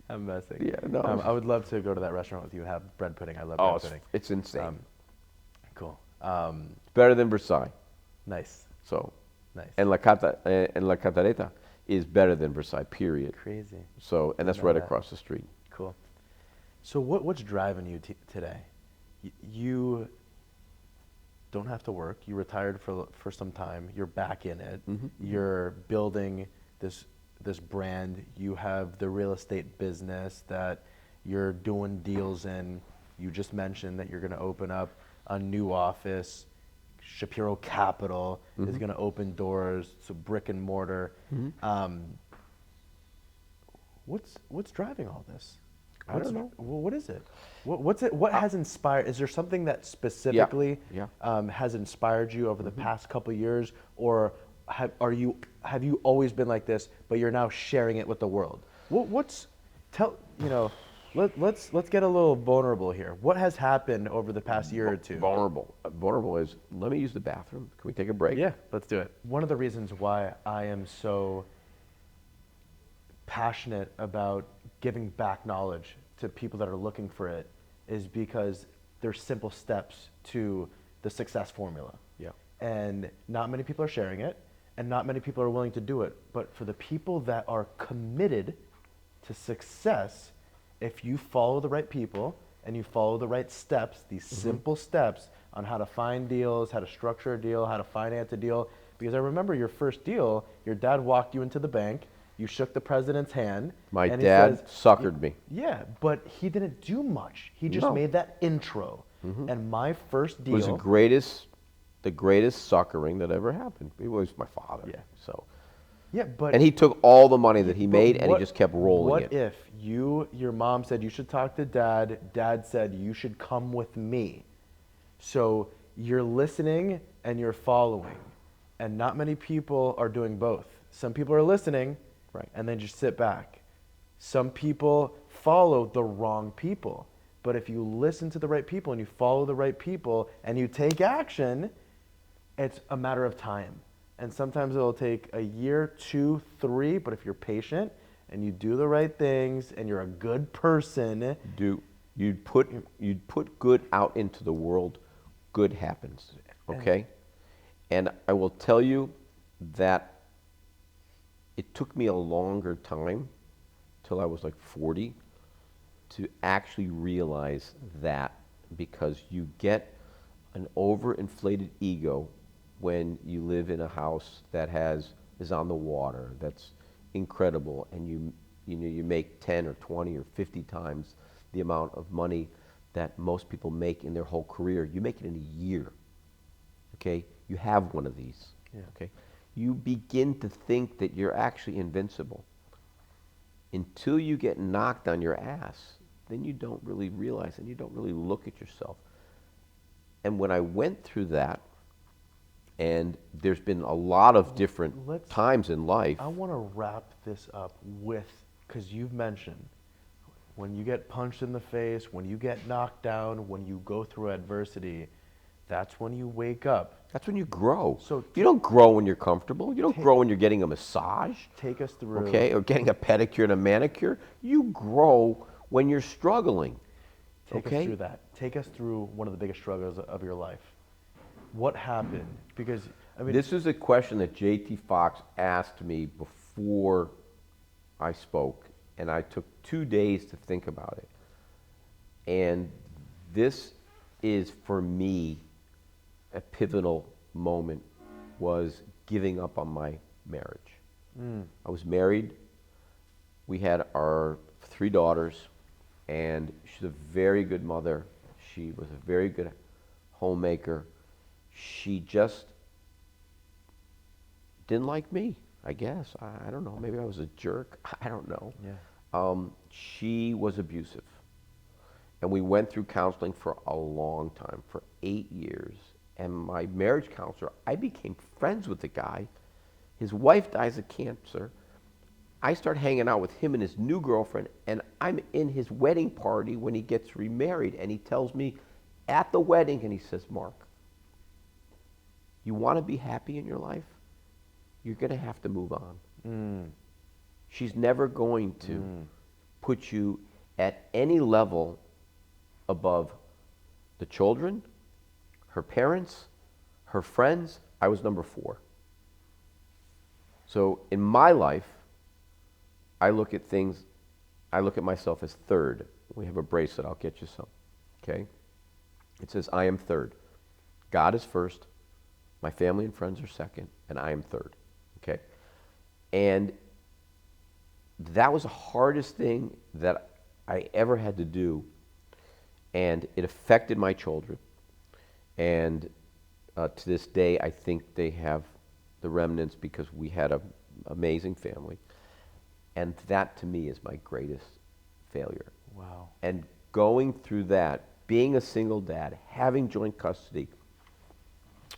B: I'm messing.
A: Yeah, no.
B: I would love to go to that restaurant with you and have bread pudding. I love
A: Oh,
B: bread pudding.
A: it's insane.
B: Cool.
A: Better than Versailles.
B: Nice.
A: So,
B: Nice.
A: and La Catareta is better than Versailles, period.
B: Crazy.
A: So, and that's
B: Know
A: right
B: that.
A: across the street.
B: Cool. So what's driving you today? You don't have to work. You retired for some time. You're back in it. You're building this brand. You have the real estate business that you're doing deals in. You just mentioned that you're going to open up a new office. Shapiro Capital is going to open doors, so brick and mortar. What's driving all this?
A: I don't know.
B: What is it? What's it? What has inspired? Is there something that specifically
A: Yeah.
B: has inspired you over the past couple of years, or have you always been like this, but you're now sharing it with the world? Let's get a little vulnerable here. What has happened over the past year or two?
A: Vulnerable. Vulnerable is, let me use the bathroom. Can we take a break?
B: Yeah, let's do it. One of the reasons why I am so passionate about giving back knowledge to people that are looking for it is because there's simple steps to the success formula.
A: Yeah.
B: And not many people are sharing it, and not many people are willing to do it. But for the people that are committed to success, if you follow the right people and you follow the right steps, these simple steps on how to find deals, how to structure a deal, how to finance a deal, because I remember your first deal, your dad walked you into the bank, you shook the president's hand.
A: My
B: and he
A: dad
B: says,
A: suckered me.
B: Yeah, but he didn't do much. He just
A: No.
B: made that intro. And my first deal
A: It was the greatest suckering that ever happened. He was my father.
B: Yeah.
A: So,
B: Yeah, but
A: and he took all the money that he
B: but
A: made and he
B: what-
A: just kept rolling
B: What
A: it.
B: if your mom said you should talk to dad, dad said you should come with me? So you're listening and you're following. And not many people are doing both. Some people are listening
A: Right.
B: and then just sit back. Some people follow the wrong people. But if you listen to the right people and you follow the right people and you take action, it's a matter of time. And sometimes it'll take a year, 2, 3, but if you're patient and you do the right things and you're a good person,
A: Do you'd put good out into the world, good happens.
B: and
A: Okay? And I will tell you that it took me a longer time till I was like 40 to actually realize that, because you get an overinflated ego when you live in a house that is on the water, that's incredible, and you make 10 or 20 or 50 times the amount of money that most people make in their whole career. You make it in a year. Okay? You have one of these.
B: Yeah.
A: Okay? You begin to think that you're actually invincible. Until you get knocked on your ass, then you don't really realize and you don't really look at yourself. And when I went through that, and there's been a lot of different times in life.
B: I want to wrap this up with, because you've mentioned when you get punched in the face, when you get knocked down, when you go through adversity, that's when you wake up.
A: That's when you grow.
B: So
A: you don't grow when you're comfortable. You don't grow when you're getting a massage.
B: Take us through.
A: Okay, or getting a pedicure and a manicure. You grow when you're struggling.
B: Take us through that. Take us through one of the biggest struggles of your life. What happened? Because I mean,
A: this is a question that J.T. Fox asked me before I spoke, and I took 2 days to think about it. And this is, for me, a pivotal moment, was giving up on my marriage. I was married. We had our 3 daughters, and she's a very good mother. She was a very good homemaker. She just didn't like me, I guess. I don't know. Maybe I was a jerk. I don't know.
B: Yeah.
A: She was abusive. And we went through counseling for a long time, for 8 years. And my marriage counselor, I became friends with the guy. His wife dies of cancer. I start hanging out with him and his new girlfriend, and I'm in his wedding party when he gets remarried. And he tells me at the wedding, and he says, Mark, you want to be happy in your life? You're going to have to move on. She's never going to put you at any level above the children, her parents, her friends. I was number 4. So in my life, I look at myself as third. We have a bracelet, I'll get you some. Okay? It says, I am third. God is first, my family and friends are second, and I am third. Okay? And that was the hardest thing that I ever had to do, and it affected my children. And to this day, I think they have the remnants, because we had an amazing family. And that, to me, is my greatest failure.
B: Wow.
A: And going through that, being a single dad, having joint custody,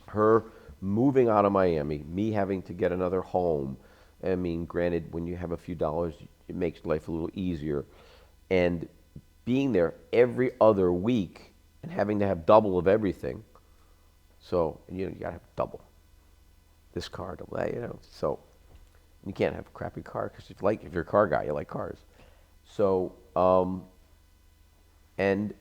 A: her moving out of Miami, me having to get another home. I mean, granted, when you have a few dollars, it makes life a little easier. And being there every other week and having to have double of everything. So, you got to have double. This car, double that, So, you can't have a crappy car, because if you're a car guy, you like cars. So, and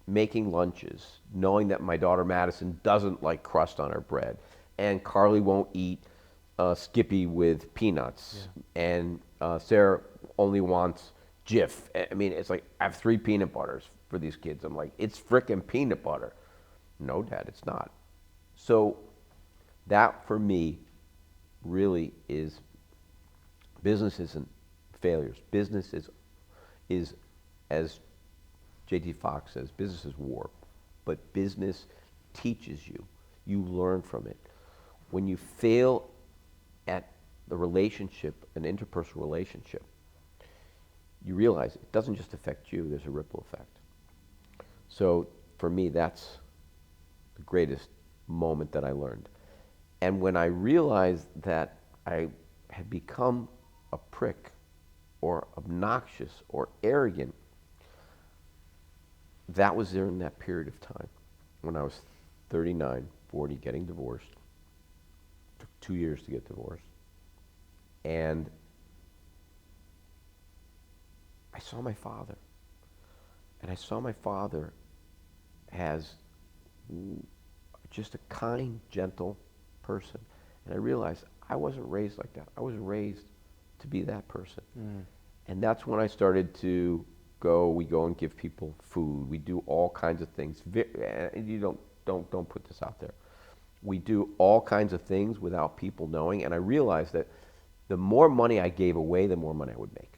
A: making lunches, knowing that my daughter Madison doesn't like crust on her bread, and Carly won't eat Skippy with peanuts, and Sarah only wants Jif. I mean, it's like, I have 3 peanut butters for these kids. I'm like, it's frickin' peanut butter. No, Dad, it's not. So that, for me, really is, business isn't failures. Business is, as J.T. Fox says, business is war. But business teaches you. You learn from it. When you fail at the relationship, an interpersonal relationship, you realize it doesn't just affect you, there's a ripple effect. So for me, that's the greatest moment that I learned. And when I realized that I had become a prick or obnoxious or arrogant, that was during that period of time when I was 39, 40, getting divorced. Took 2 years to get divorced. And I saw my father. And I saw my father as just a kind, gentle person. And I realized I wasn't raised like that. I was raised to be that person. And that's when I started to we go and give people food. We do all kinds of things. You don't put this out there. We do all kinds of things without people knowing. And I realized that the more money I gave away, the more money I would make.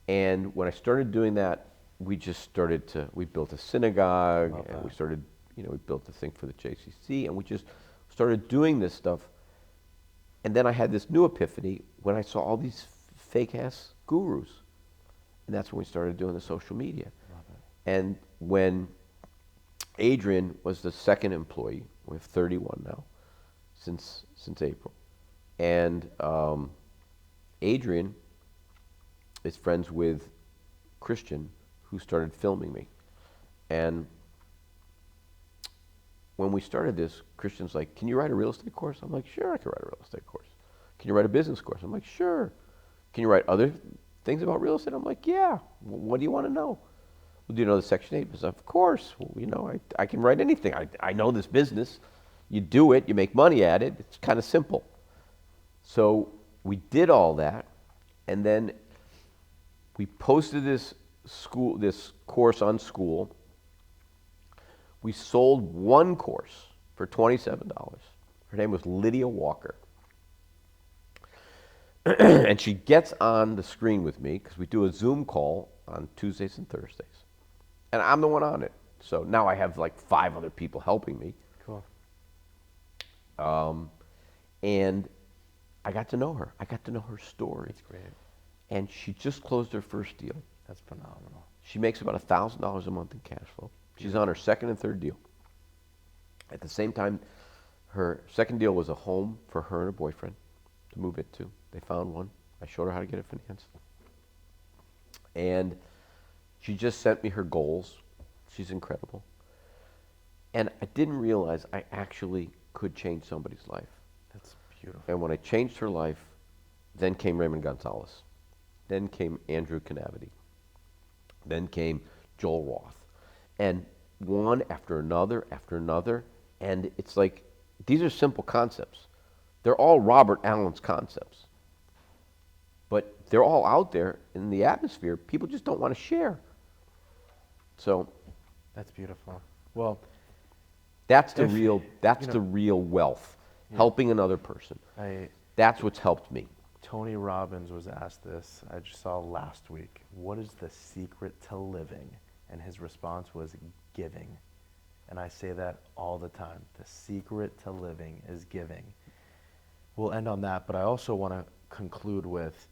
A: And when I started doing that, we built a synagogue, and we started, we built the thing for the JCC, and we just started doing this stuff. And then I had this new epiphany when I saw all these fake-ass gurus. And that's when we started doing the social media. And when Adrian was the second employee, we have 31 now, since April. And Adrian is friends with Christian, who started filming me. And when we started this, Christian's like, can you write a real estate course? I'm like, sure, I can write a real estate course. Can you write a business course? I'm like, sure. Can you write other things about real estate? I'm like, yeah. What do you want to know? Well, do you know the Section 8 business? Of course. Well, I can write anything. I know this business. You do it, you make money at it. It's kind of simple. So we did all that, and then we posted this course on School. We sold one course for $27. Her name was Lydia Walker. And she gets on the screen with me because we do a Zoom call on Tuesdays and Thursdays. And I'm the one on it. So now I have like 5 other people helping me.
B: Cool.
A: And I got to know her. I got to know her story.
B: That's great.
A: And she just closed her first deal.
B: That's phenomenal.
A: She makes about $1,000 a month in cash flow. She's on her second and third deal. At the same time, her second deal was a home for her and her boyfriend to move into. They found one. I showed her how to get it financed. And she just sent me her goals. She's incredible. And I didn't realize I actually could change somebody's life.
B: That's beautiful.
A: And when I changed her life, then came Raymond Gonzalez. Then came Andrew Canavity. Then came Joel Roth. And one after another, and it's like, these are simple concepts. They're all Robert Allen's concepts. But they're all out there in the atmosphere. People just don't want to share. So
B: that's beautiful. Well,
A: that's the real wealth. Yeah. Helping another person. That's what's helped me.
B: Tony Robbins was asked this, I just saw last week, what is the secret to living? And his response was giving. And I say that all the time. The secret to living is giving. We'll end on that, but I also want to conclude with,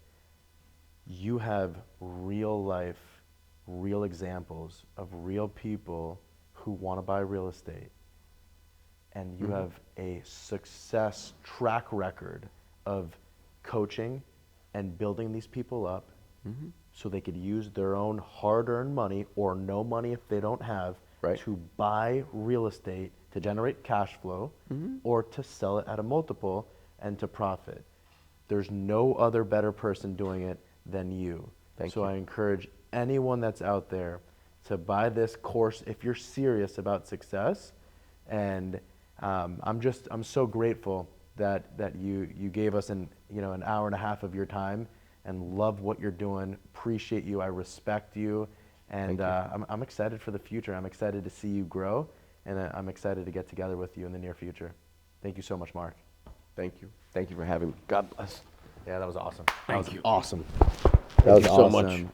B: you have real life, real examples of real people who want to buy real estate. And you have a success track record of coaching and building these people up so they could use their own hard-earned money or no money if they don't have to buy real estate to generate cash flow or to sell it at a multiple and to profit. There's no other better person doing it than you.
A: Thank you.
B: I encourage anyone that's out there to buy this course if you're serious about success. And I'm so grateful that you gave us an hour and a half of your time, and love what you're doing. Appreciate you. I respect you, and I'm excited for the future. I'm excited to see you grow, and I'm excited to get together with you in the near future. Thank you so much, Mark.
A: Thank you. Thank you for having me. God bless.
B: Yeah, that was awesome.
A: Thank you.
B: Awesome.
A: That was so much.